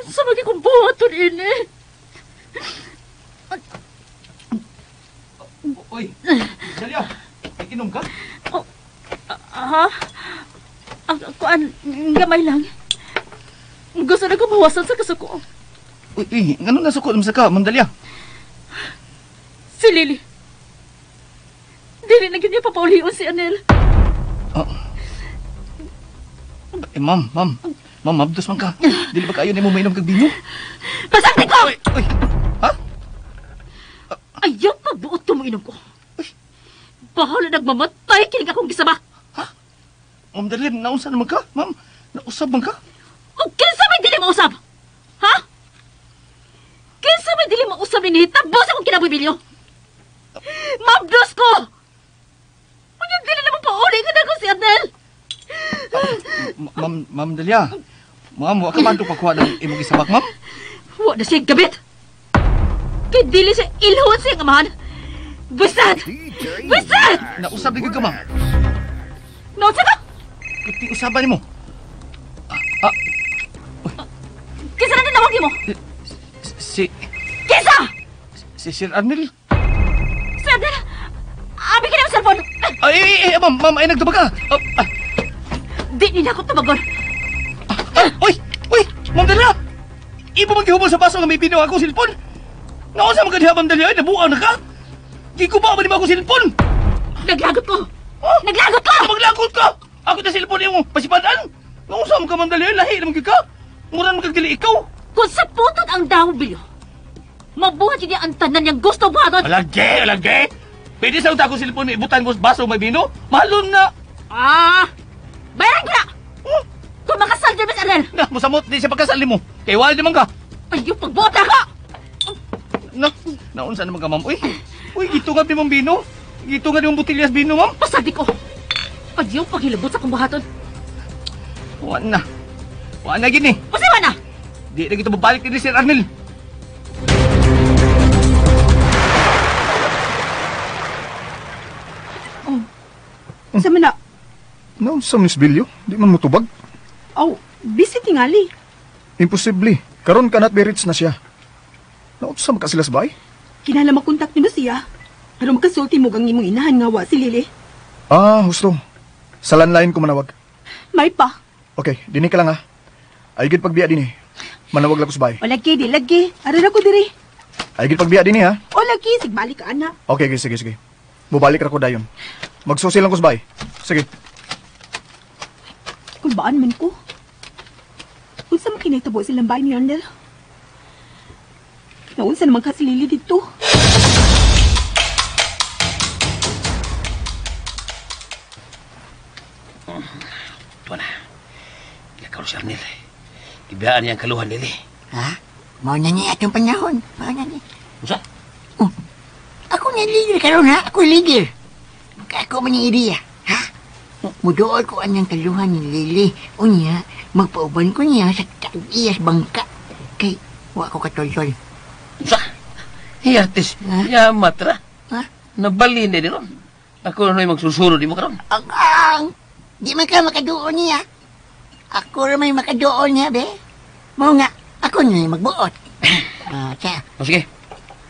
Sa mga kong buhaton ini. Oy, Dalia, inom ka? Ha? Ang kuan, gamay lang. Gusto na kumawasan sa kasuko. Uy, ngano na suko sa ka, Ma'am Dalia? Si Lily. Dili na ganyan papaulion si Anel. Ma'am, mabdos man ka. Dili ba kayo ni mo mainom kag bino? Pasakti ko! Uy, ha? Ayaw magbuot ko mo inom ko. Bahala nagmamatay kinig akong gisama. Ha? Ma'am Dalia, naunsa naman ka? Ma'am, nausab man ka? O kinsa may dili mausab? Ha? Kinsa may dili mausab ni hitabo sa akong kinabubilyo? Mabdos ko! Unyang dili naman pauli ka na ko si Adel. Ma'am Dalia, ma'am, wa ka man ito pakuha ng imong isabak, ma'am? Wa na siya gabit. Kay dili siya ilhuan siyang amahan. Busad! Busad! Nausab din ka, ma'am. Naunsa ka? Kuti usaban ni mo. Kisa na tinawag mo? Si Kisa! Sir Arnel. Si Adel! Abi ka na yung cellphone! Ma'am, ay nagtubag ka. Di nila ako tumagon. Uy, Ma'am Dalia! Ibo maghihubol sa baso nga may pinaw akong silpon. Naunsa man ka diha, Ma'am Dalia, nabuang na ka? Di ko ba ni mo akong silpon? Naglagot ko! Naglagot ko! Maglagot ka! Ako na silpon yung pasipadan. Naunsa man ka, Ma'am Dalia, lahi naman ka. Muran magkagdili ikaw. Kung sa putot ang dahong bilyo, mabuhat niya ang tanan niyang gusto buhaton. Alagay! Pwede sa utang ko silpon ibutan ko baso may bino? Malon na! Bayaran ko na! Kung makasal dyan, Miss Arnel! Musamot di siya pagkasali mo. Kaya wala naman ka. Ayaw, pagbuhat na ka! Naunsa naman ka, ma'am? Uy, gito nga di mong bino. Gito nga di mong butilyas bino, ma'am. Pasadi ko! Ayaw, paghilabot sa kumbuhaton. Wala na gini. Pasiwa na! Di na kita babalik ni Sir Arnel. Sa mana? Naunsa, Miss Bilyo? Di man mo tubag? Busy tingali. Imposible. Karon kanat berits na siya. Naunsa man ka sila sa bay? Kinala makontak ni mo siya. Pero makasulti mo gang imong inahan nga wa si Lily. Husto. Sa landline ko manawag. May pa. Okay, dini ka lang ha. Ay gid pagbiya dinhi. Manawag lang ko sa bahay. O lagi, di lagi. Aron ako diri. Ay gid pagbiya dinhi ha. O lagi, sigbalik ka, anak. Okay, sige. Mubalik ra ko dayon. Magsusi lang ko sa bahay. Sige. Kung baan man ko. Unsa man kinahitabo silang bahay ni Arnel? Naunsa naman ka si Lily dito? Ito na. Ikaw si Arnel. Ibiyaan niya ang kaluhan, Lili. Ha? Mao na niya atong panahon. Mao na niya. Usa? Oh. Ako na leader karon ha. Ako leader. Ako man yung ideya. Ha? Mudool ko anang kaluhan ni Lily. Unya, magpauban ko niya sa tag-iyas bangka. Kay, wa ko katol-tol. Usa? Artis. Ha? Yamat ra. Ha? Nabalin din ron. Ako na magsusunod di mo karon. Ang! Di man ka makaduon niya. Ako rin may makaduon niya, be. Mao nga, ako na yung magbuot. Siya. O sige.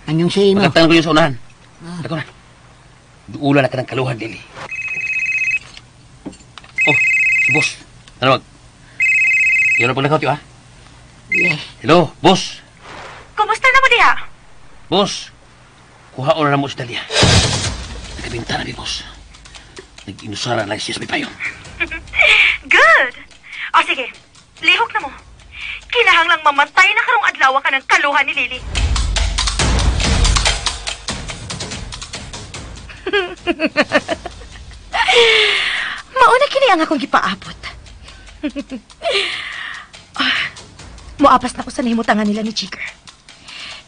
Anong say mo? Pagkatanan ko yung sa unahan. Ako na. Duula na ka ng kaluhan, Lily. Oh, si boss. Ano mag? Yun ang paglakaw, tiyo, ha? Yes. Hello, boss. Kumusta na mo diha? Boss, kuhaon na mo si Dalia. Nagkabinta na, boss. Nag-inusara lang siya sa pipayong. Good! O sige, lihok na mo. Kinahanglang mamantay na karong adlaw ka ng kaluhan ni Lily. Mauna kini ang akong gipaabot. Muapas na ko sa nahimutangan nila ni Jigger.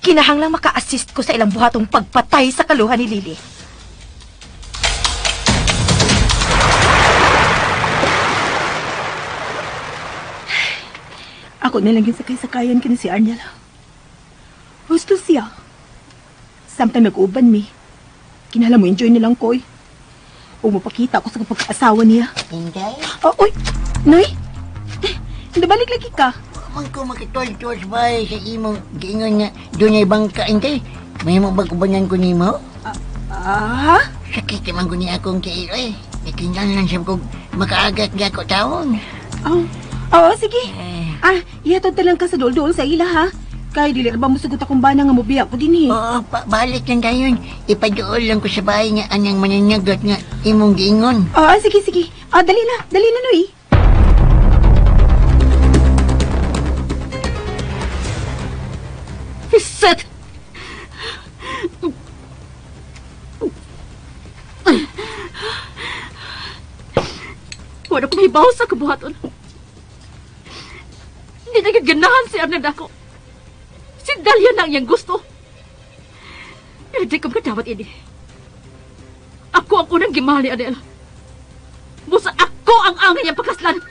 Kinahanglang maka-assist ko sa ilang buhatong pagpatay sa kaluhan ni Lily. Ako na lang yung sakay-sakayan kini si Arnel. Gusto siya. Samtang nag-uban mi. Kinala mo enjoy nilang koy. O mapakita ko sa pagkaasawa niya. Inday? Oh, uy! Noy! Nabalik lagi ka. Man ko makitol-tol sa bahay sa imong giingon nga doon ay bangka, Inday. May mo bagubanan ko ni mo? Ah? Sakit naman ko ni akong kairo eh. Nakinang lang siya kong makaagat niya ako taon. Oo, sige. Ihatod lang ka sa dool-dool sa ila, ha? Kaya dili ba mo sugot akong bana nga mobiyak ko din, eh. Oo, balik lang tayo. Ipadool lang ko sa bahay nga anang mananagot nga imong giingon. Sige. Dali na, Noy. Set! Wala ko may bawas sa kabuhaton. Hindi nagaganahan si Arnel ako. Si Dalia na ang iyang gusto. Pero di ko makadawat ini. Ako ang unang gimahal ni Arnel. Busa ako ang angay niyang pagkaslan.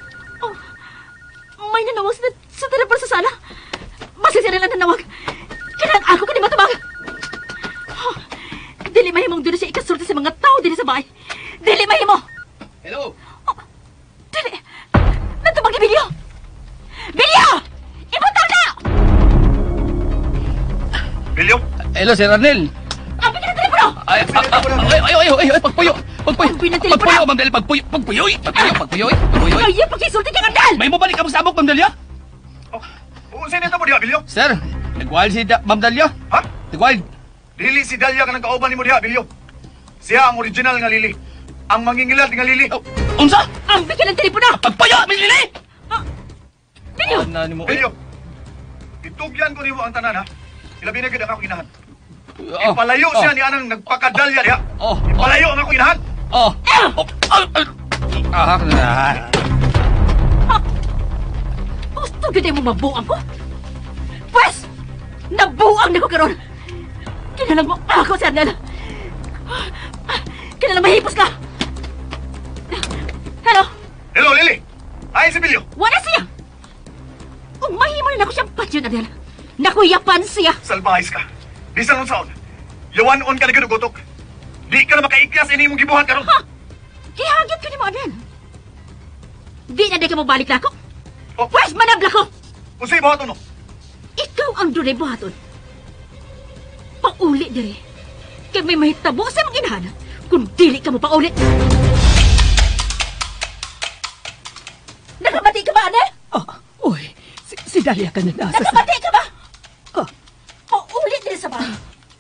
Oh, may nanawag sa telepon sa sala. Basta siya nilang nanawag. Kailangan ako ka ni matabang. Oh, dili mahimong doon siya ikasulti sa mga tao din sa bahay. Dili mahimo. Hello? Oh, dili. Natubag ni Bilyo. Bilyo! Ibutang na! Bilyo? Hello, Sir Arnel. Abi ka ng telepono! Ay, pagpuyo, Ambil ng telepono! Ma'am Dalia, pagpuyo. Ay, pagkisulti ka, Arnel! May mo balik ka mo sa amok, Ma'am Dalia? Saan ito mo diha, Bilyo? Sir, nagwahal si Ma'am Dalia. Ha? Nagwahal. Lili si Dalia ka ng kauban ni mo diha, Bilyo. Siya ang original nga Lili. Ang mangingilad nga Lili. Unsa? Ambil ka ng telepono! Pagpuyo, Miss Lili! Bilyo! Bilyo, itugyan ko ni mo ang tanan, ha? Ilabi na gid ang ako ginahan. Oh. Ipalayo siya ni anang nagpakadalya diha. Oh. Ipalayo ang ako ginahan. Oh. Gusto ganda mo mabuang ko? Pwes! Nabuang na ko karon. Kinalang mo ako, si Arnel. Kinalang mahipos ka. Hello? Hello, Lili. Ay, si Bilyo. Wala siya! Kung mahimo rin ako siyang patyon, Arnel. Nakuyapan siya. Salbahis ka. Bisan nun saon. Yawan-on ka na ganugotok. Di ka na makaikyas ini mong gibuhan karon. Ha? Kihagit ka ni mo, Arnel. Di na di ka mo balik na ako. Oh. Pwes, manabla ko. Unsay buhaton no? Ikaw ang dunay buhaton. Pauli dire. Kaya may mahitabo sa mga inahan kung dili ka mo pauli. Si Dalia ka na nasa Nagkamatay ka ba? Oh. Paulit din sa bahay.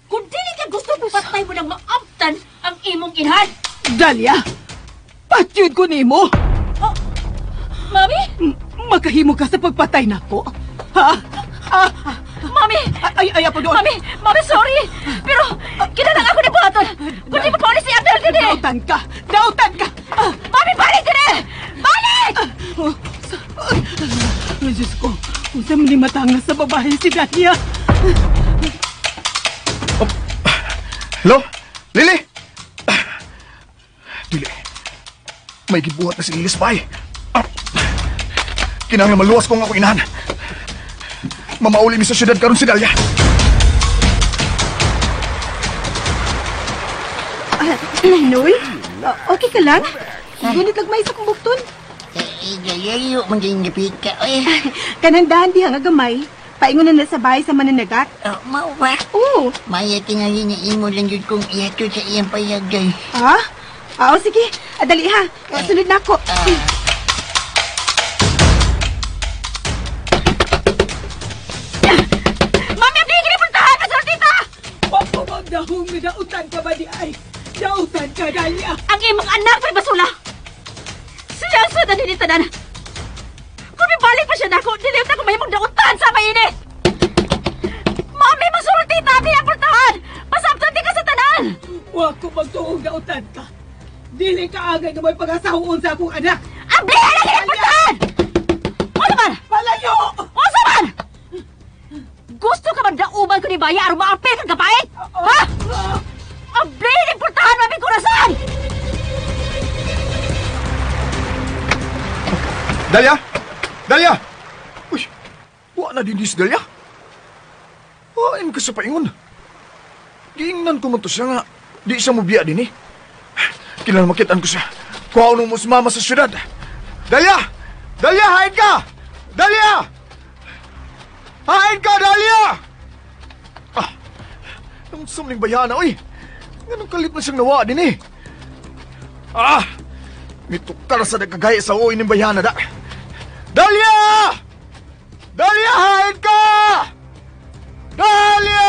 Kung dili ka gusto, patay mo nang maabtan ang imong inhan. Dalia! Patyod ko nimo! Oh, Mami? Makahimo ka sa pagpatay nako. Ha? Mami! Ay, po doon. Mami, sorry! Pero, kinalang ako ni Buhaton! Kung di mo paulit si Abdel din eh! Dautan ka! Dautan ka! Mami, balik din eh! Balik! Ay, Diyos ko. Kung saan ni matanga sa babae si Dalia. Hello? Lily? Dili. May gibuhat na si Lilis Bay. Kinahanglan maluwas ko ang ako inahan. Mamauli mi sa syudad karon si Dalia. Noy? Okay ka lang? Gunit lang may isa kong bukton. Gayayo, maging gipit ka. Kanandaan di nga gamay. Paingon na sa bahay sa mananagat. Mau ba? Oo. Maya tingali na imo lang yun kung iyato sa iyang payagay. Ha? Oo, sige. Dali ha. Sunod na ako. Mami, abdi ka puntahan! Masarap tita! Dahong na dautan ka ba di ay? Dautan ka, Dalia. Ang imong anak may basula! Siyang sa nanilitanan! Kung may balik pa siya na ako, diliw na ko mahimong dautan sa mainit! Mami, masulti tati ang puntahan! Pasabtan di ka sa tanan! Huwag ko magtuong dautan ka. Dili ka agay na may pag-asahoon sa akong anak. Abdi ka na ang puntahan! Ano man? Palayo! Ano man? Gusto ka man dauban ko ni Baya aron maapil kang kapait? Ha? Abdi ang puntahan maming kurasan! Dalia! Dalia! Uy, wala na din si Dalia. Wain ka sa paingon. Giingnan ko man to siya nga. Di siya mobiya din eh. Kailangan makitaan ko siya. Kuha mo si mama sa syudad. Dalia! Dalia, hain ka! Dalia! Hain ka, Dalia! Ang sumling bayana, oy. Ganong kalit na siyang nawa din eh. Mitukar sa nagkagaya sa uwi ng bayana da. Dalia! Dalia, hain ka! Dalia!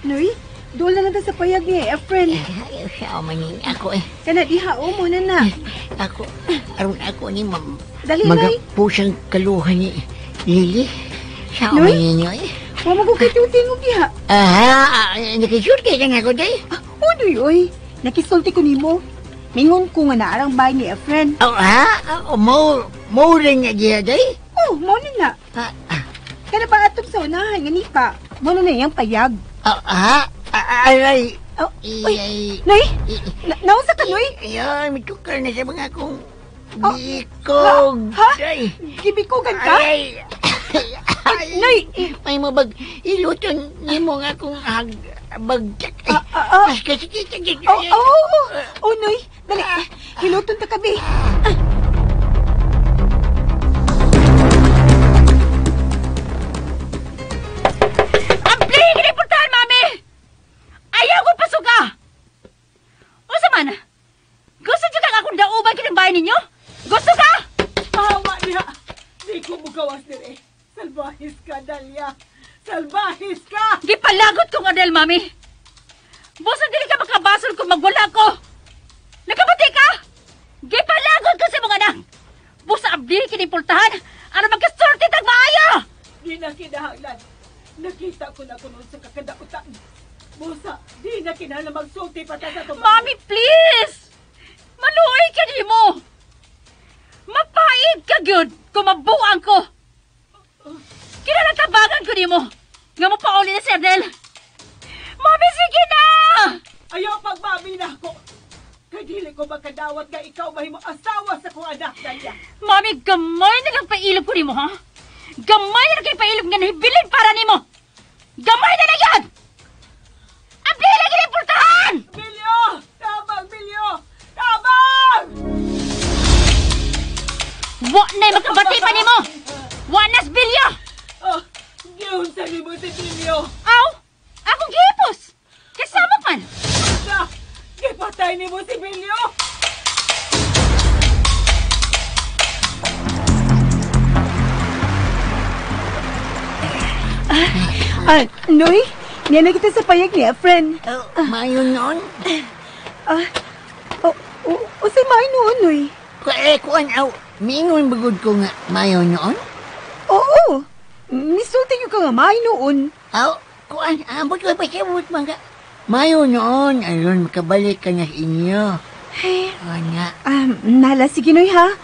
Noy, doon na lang sa payag ni Efren. Ayaw siya maning ako eh. Kana diha o muna na. Ako, aron ako ni ma'am. Dali, Noy. Magapusang kaluhan ni Lily. Siya Noy? maning niyo eh. Huwag mo kay tingog diha. Nakishoot kayo ka na ako day. Uy, oy. Nakisulti ko nimo. Mingon ko nga naarang bahay ni Efren. Mo rin nga diya day? Oh, mo na. Kana ba atong sa unahan nga ni pa? Mo na yung payag. Aray. Uy, Noy? Nausa ka, Noy? Ayan, may tukar na sa mga akong bikog. Ha? Day. Gibikugan ka? Ay. Noy! May mabag iluton ni mo nga akong bagyak. Mas kasi kita. Oh, Noy. Dali. Hiluton ta kabi. Ayaw ko pasuka! Usa man? Gusto niyo kang akong dauban kinang bahay ninyo? Gusto ka? Hawa niya. Di ko mugawas dire. Salbahis ka, Dalia. Salbahis ka! Gipalagot ko nga Del, mami. Busa dili ka makabasol kung magwala ko. Nakabati ka? Gipalagot ko sa mga anak. Busa abdi kinipultahan. Ano magkasorti tag maayo? Di na kinahanglan. Nakita ko na kuno sa kakadautan. Busa, di na kinahanglan magsulti pa ta sa tumayo. Mami, please! Maluoy ka di mo! Mapait ka gyud kung mabuang ko! Kinalatabagan ko di mo! Nga mo pauli na si Ardel! Mami, sige na! Ayaw pagmami na ako! Kay dili ko makadawat nga ikaw mahimong asawa sa kong anak, Dalia! Mami, gamay na lang pailog ko di mo, ha? Gamay na lang kayo pailog nga nahibilin para ni mo! Gamay na lang yan! Abdi na ginipultahan! Bilyo! Tabang, Bilyo! Tabang! Wa na'y makabati pa ni mo! Wa nas bilyo! Giunsa ni mo si Bilyo! Aw! Akong gihipos! Kasama man! Gipatay ni mo si Bilyo! Noy, niya na kita sa payag niya, friend. Mayo noon? Usay maay noon, Noy. Kuan aw, mingon bagod ko nga mayo noon? Oo, misulti yung ka nga maay noon. Aw, kuan, abot ko pa siya, abot mga. Mayo noon, ayun, makabalik ka na sa inyo. Nga. Nala, sige, Noy, ha?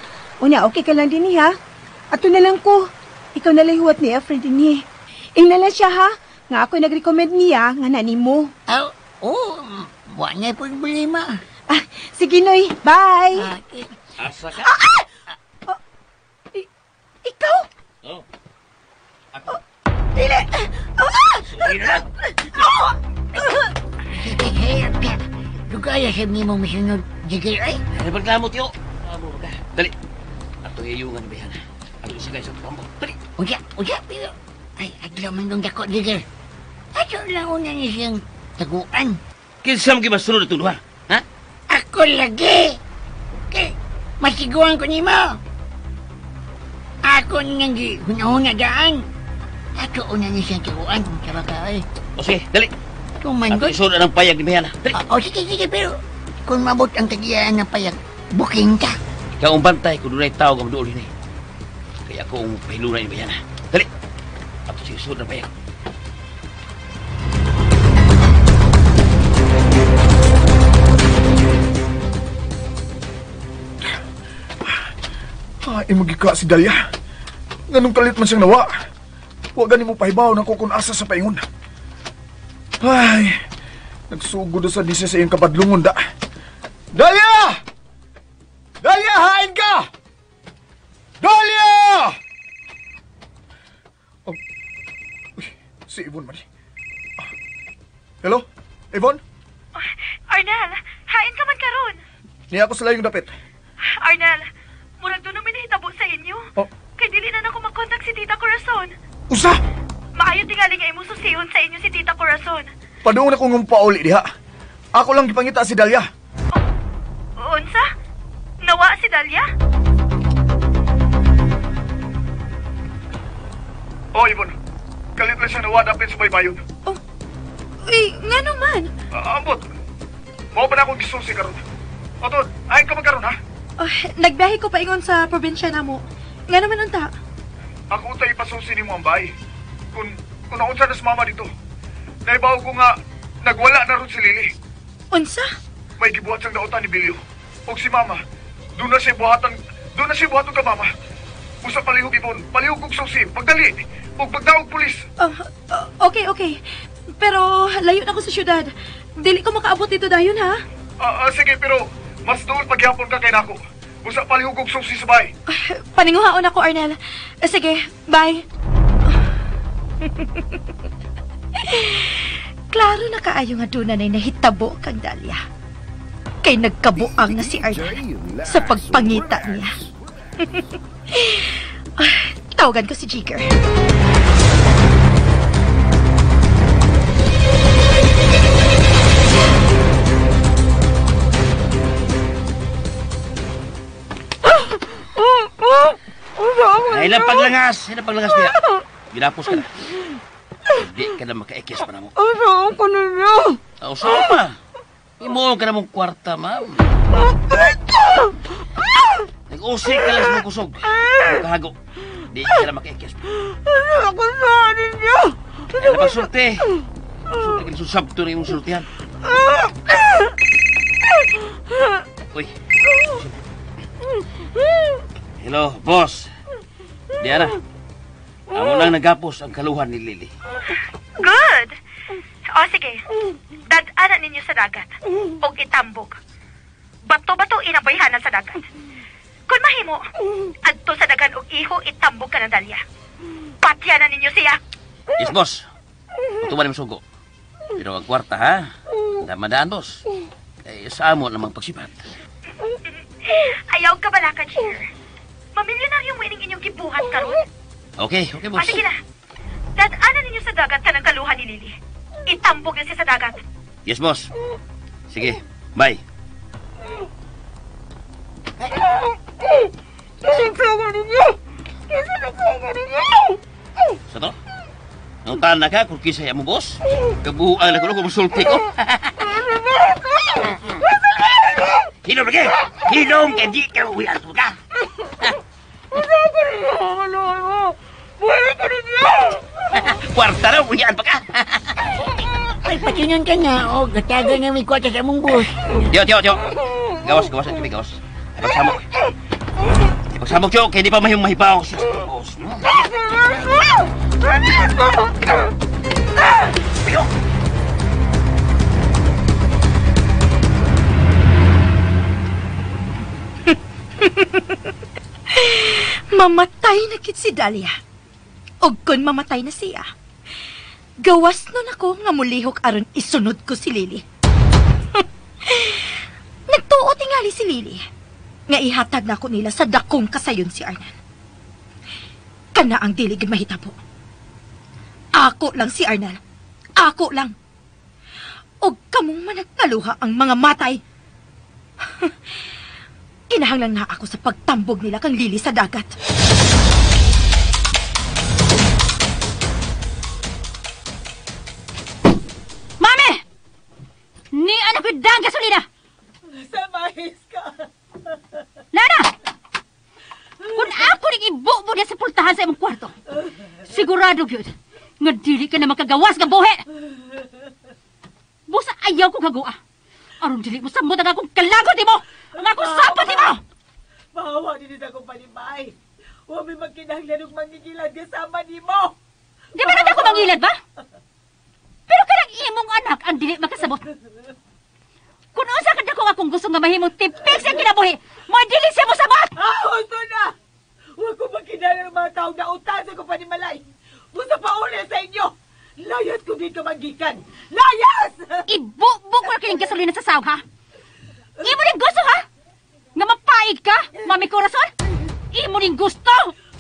Una, okay ka lang din, ha? Ato na lang ko. Ikaw na lang huwat niya, friend din niya. Ingna lang siya, ha? Nga ako nag-recommend niya, nga nani mo. Aw, buwan niya po problema. Sige, Noy. Bye. Asa ka? Ikaw? Oo. Dili. Sorry na lang. Lugaya sa mong masunod, Jigger, ay. Ano pagkamot yo? Amo ka. Dali. Ato iyungan ba yan? Ato isa kayo sa pambok. Dali. Uya, pero... Ay, aglaw man nung dako, Jigger. Ato lang una niya siyang taguan. Kinsam ki masunod ito ha? Ha? Ako lagi. Kay, masiguan ko ni mo. Ako nang hunahuna daan. Ato una niya siyang taguan. Sama ka, ay. O sige, dali. Kung man Ato isunod ng payag ni Bayana. Dali. Sige, pero... Kung mabot ang tagiyaan ng payag, booking ka. Ikaw ang bantay kung doon ay tao ka madoon din eh. Kaya ako ang pahilunan ni Bayana. Dali. Ato siya isunod ng payag. Ay, magika si Dalia. Ganong kalit man siyang nawa. Huwag ganin mo pahibaw na kung asa sa paingon. Ay, nagsugod sa disa sa iyong kapadlungon da. Dalia! Dalia, hain ka! Dalia! Oh, uy, si Yvonne man. Hello? Yvonne? Arnel, hain ka man karon. Niya ako sa layong dapit. Arnel, murag doon namin nahitabo sa inyo. Oh. Kay dili na ako mag-contact si Tita Corazon. Usa! Maayo tingali nga imo susihon sa inyo si Tita Corazon. Padoon ako ng pauli diha. Ako lang gipangita si Dalia. Unsa? Nawa si Dalia? Oh, Yvonne. Kalit lang siya nawa dapit sa baybayon. Nga naman. Ambot. Mao pa na akong gisusi karon. Otod, ayon ka magkaroon, ha? Nagbiyahe ko paingon sa probinsya na mo. Nga naman unta. Ako tayo ipasusi ni mo ang bahay. Kung naunsa na si mama dito. Naibaw ko nga, nagwala na ron si Lily. Unsa? May gibuhat siyang nautan ni Bilyo. O si mama, doon na siya buhatan ka mama. Usa palihog ibon, palihog kong susi, pagdali, o pagdaog pulis. Okay. Pero layo na ako sa syudad. Dili ko makaabot dito dayon, ha? Sige, pero mas doon paghihapon ka kay nako. Usa palihog kong susi sa bahay. Paninguhaon ako, Arnel. Sige, bye. Klaro na kaayo nga doon na nahitabo kang Dalia. Kay nagkabuang na si Arnel sa pagpangita niya. Tawagan ko si Jigger. Ay, paglangas niya. Ginapos ka na. Hindi ka na maka-ekis pa na mo. Saan ko ninyo? Saan pa? Imo ka na mong kwarta, ma'am. Nag-usik ka lang sa mong kusog. Kahago. Hindi ka na maka-ekis pa. Ako saan ninyo? Ay, napagsulti. Sulti ka na susabto na yung sultihan. Uy. Hello, boss. Diana. Amo lang nagapos ang kaluhan ni Lily. Good! Sige. Dad-ana ninyo sa dagat. O itambog. Bato-bato inabayhanan sa dagat. Kung mahimo, adto sa dagan og iho itambog ka ng Dalia. Patyanan ninyo siya. Yes, boss. Tutuban mo sugo. Pero ang kwarta, ha? Damadaan, boss. Sa amo namang pagsipat. Ayaw ka bala ka, Cheer. Mamilyonaryo mo ining inyong gibuhat karon. Okay, boss. Sige na. Dad-ana ninyo sa dagat ka ng kaluhan ni Lily. Itambog na siya sa dagat. Yes, boss. Sige, bye. Sinagsawa ninyo! Sinagsawa ninyo! Sa to? Nautan na ka kung kisaya mo, boss. Kabuuan na ko kung sulti ko. Hinom lagi! Hinom ka, di ka uwian mo ka! Kwarta na, uwian pa ka! Ay, patinan ka na. O, gataga na may kwarta sa mong bus. Tiyo. Gawas ang kami, gawas. Ipagsamok. Ipagsamok, tiyo, kaya di pa mahipaw ako siya. Boss, no? Tiyo! Mamatay na kit si Dalia. Og kon mamatay na siya, gawas nun ako nga mulihok aron isunod ko si Lily. Nagtuo tingali si Lily nga ihatag na ako nila sa dakong kasayon si Arnan. Kana ang dilig mahitabo. Ako lang si Arnan. Ako lang. Og kamong managtaluha ang mga matay. Kinahanglan na ako sa pagtambog nila kang Lily sa dagat. Mami! Ni anak ko dang gasolina! Samahis ka! Nana! Kung ako rin ibubo niya sa pultahan sa imong kwarto, sigurado yun, nga dili ka na makagawas ka buhi! Busa ayaw ko gagua. Aron dili mo sambutan akong kalagot mo! Ang akong sapat mo! Mahawa din sa akong palibay. Huwag may magkinahanglan ng mangigilad kasama ni mo. Di ba naman ako mangilad ba? Pero karang imong anak ang dili makasabot. Kung usa ka dako akong gusto nga mahimong tipik sa kinabuhi, madili siya mo sabot! Gusto na! Huwag ko magkinahanglan ng mga tao na utan sa akong panimalay. Gusto pa uli sa inyo. Layas ko dito magikan. Layas! Ibubo ko na kining gasolina sa sawg, ha? Imo rin gusto, ha? Nga mapaig ka, Mami Corazon? Imo rin gusto!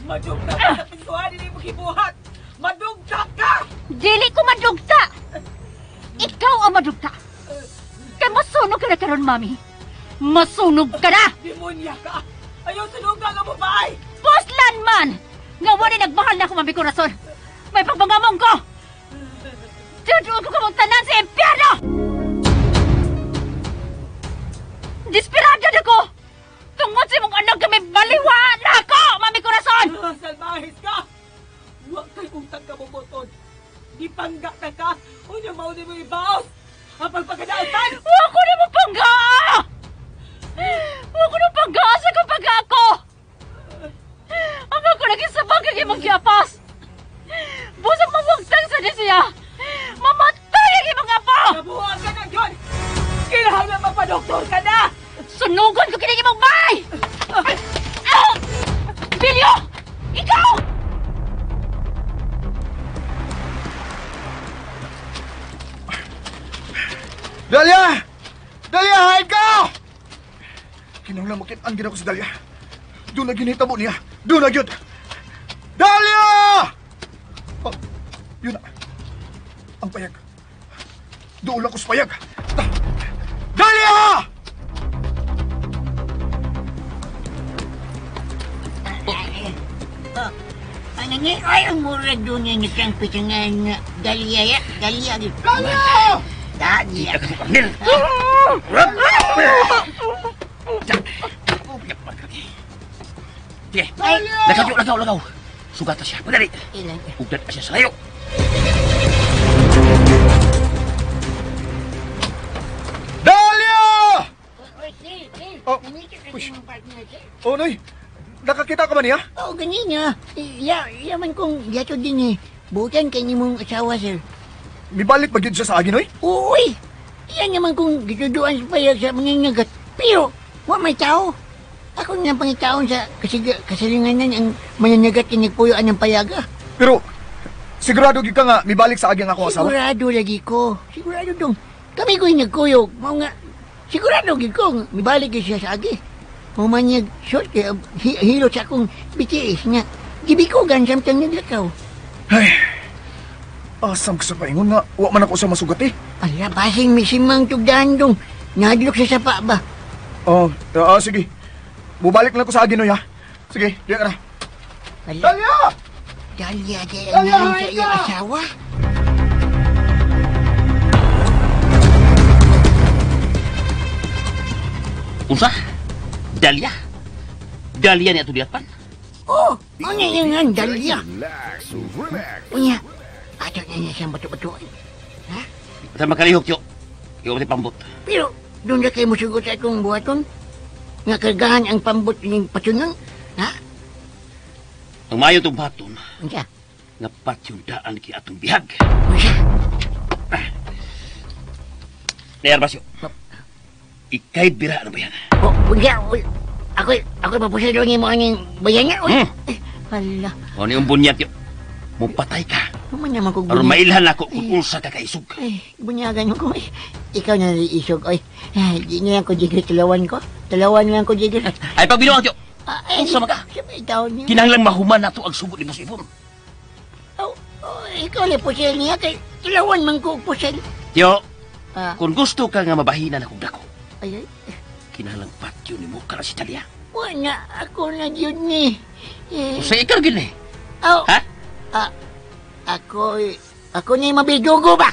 Madugta ka sa pintuan, hindi mo kibuhat! Madugta ka! Dili ko madugta! Ikaw ang madugta! Kaya masunog ka na karon, Mami. Masunog ka na! Demonya ka! Ayaw sunog na nga mo ba ay! Puslan man! Nga wala nagmahal na ako, Mami Corazon! May pagbangamong ko! Tutuon ko kamong tanan sa impyerno! Desperado na ko! Tungod sa mong anak kami baliwa na ako, Mami Corazon! Salmahis ka! Huwag kay utang ka bubutod! Di pangga na ka! Unya mauni mo ibaos! Ang pagpagkadaasan! Huwag ko na mapangga! Huwag ko na pangga sa kapaga ako! Ang ako naging sabag kag imong giapas! Busang mawagtang sa siya! Mamatay ang imong apo! Nabuha ka na yun! Kailangan mapadoktor ka na! Sunugon ko kinig imong bay! Bilyo! Ikaw! Dalia! Dalia, hide ka! Kinahanglan makit-an gina ko si Dalia. Doon na ginhitabo niya. Doon na yun. Dalia! Oh, yun na. Ang payag. Doon lang ko sa payag. Dalia! Ano nga? Ay, ang mura doon yan isang pisangan na Dalia ya. Dalia. Dalia! Dalia. Sige, lagaw. Sugat na siya. Padali. Ugdat na siya sa kayo. Dalia! Oh, Noy. Nakakita ka ba niya? Oo, ganyan niya. Yaman kong yato din eh. Bukan kay ni mong asawa, sir. Mibalik ba yun siya sa agin, Noy? Uy! Yan naman kung gituduan sa payag sa mga nagat. Pero, may tao. Ako nga pangitaon sa kasalinganan ang mananagat kinagpuyuan ng payaga. Pero, sigurado gid ka nga mibalik sa aging ako asawa? Sigurado lagi ko. Sigurado dong. Kami ko'y nagkuyog. Mga nga, sigurado gid ko. Mibalik siya sa agi. Mamanyag short kaya hilot sa akong BTS nga. Gibikugan samtang naglakaw. Ay, asam ka sa paingon nga. Wa man ako sa masugat eh. Ala, basing may simang tugdahan dong. Nadlok sa sapa ba? Oh, sige. Bubalik lang ko sa agin, Noy, ha? Sige, diyan ka na. Ala. Dalia! Dahlia kaya nga sa iyong asawa. Unsa? Dahlia? Dahlia niya ito diatpan? Oh, ano yung nga Dahlia? Unya, ato niya siyang bato-bato. Ha? Sa makalihok, Tyo. Ikaw pati pambot. Pero, doon na kayo musugot sa itong buhaton. Nga kargahan ang pambot ng patunon. Ha? Ang mayo itong baton, Unsa? nga patyundaan ki atong bihag. Unsa? Nayar Basyo. Ikahit bira, ano ba yan? Oh, unsa? Ako mapusado niyo mo ang bayan niya. Hala. O ni umbun niya, Tyo. Mupatay ka. Naman naman kong Aron mailhan ako kung ulsa ka kaisog. Bunyagan ko. Ikaw na isog. Di na lang ko jigil talawan ko. Talawan lang ko jigil. Ay, pagbinuang, Tyo. Sama ka. Kinahanglang mahuman na ito ang subot ni Boss Ipon. Ikaw na pusel niya kay talawan man ko pusel. Tyo, kung gusto ka nga mabahinan akong dako, Ay. kinahanglang patyo ni mo ka na si Talia. Wala ako na yun ni. Sa ikaw gini. Oh. Ha? Ako na yung mabidugo ba?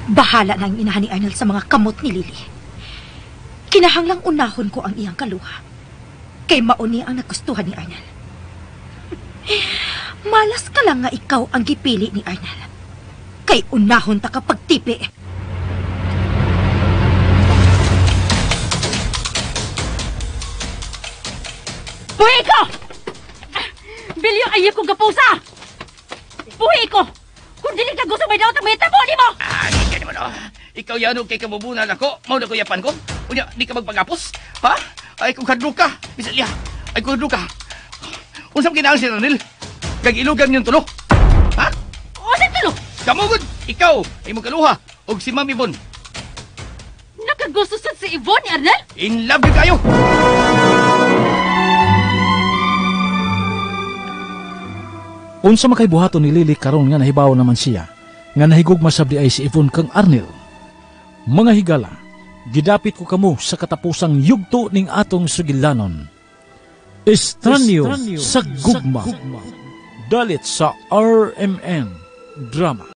Bahala na ang inahan ni Arnold sa mga kamot ni Lily. Kinahanglang unahon ko ang iyang kaluha. Kay mauni ang nagustuhan ni Arnold. Malas ka lang nga ikaw ang gipili ni Arnold. Kay unahon ta kapag tipi. Buhi ko! Bilyo ayaw kong kapusa! Buhi ko! Kung dili ka gusto may daw may tabo ni mo! Hindi ka naman, Ikaw yan, kay kabubunan ako. Mau na ko yapan ko. Unya, di ka magpagapos. Ha? Ay, kung kadlo ka. Bisalya. Ay, kung kadlo ka. Unsam kinahang si Ranil? Kag-ilugan niyong tulo. Ha? O, sa tulo! Kamugod! Ikaw, ay mong kaluha. Og si Ma'am Ibon. Nakagusto sa si Yvonne ni Arnel? In love yun kayo! Unsa makay buhaton ni Lily karon nga nahibaw naman siya nga nahigugma sabdi ay si Yvonne kang Arnel. Mga higala, gidapit ko kamo sa katapusang yugto ning atong sugilanon. Estranyo sa gugma. Dalit sa RMN Drama.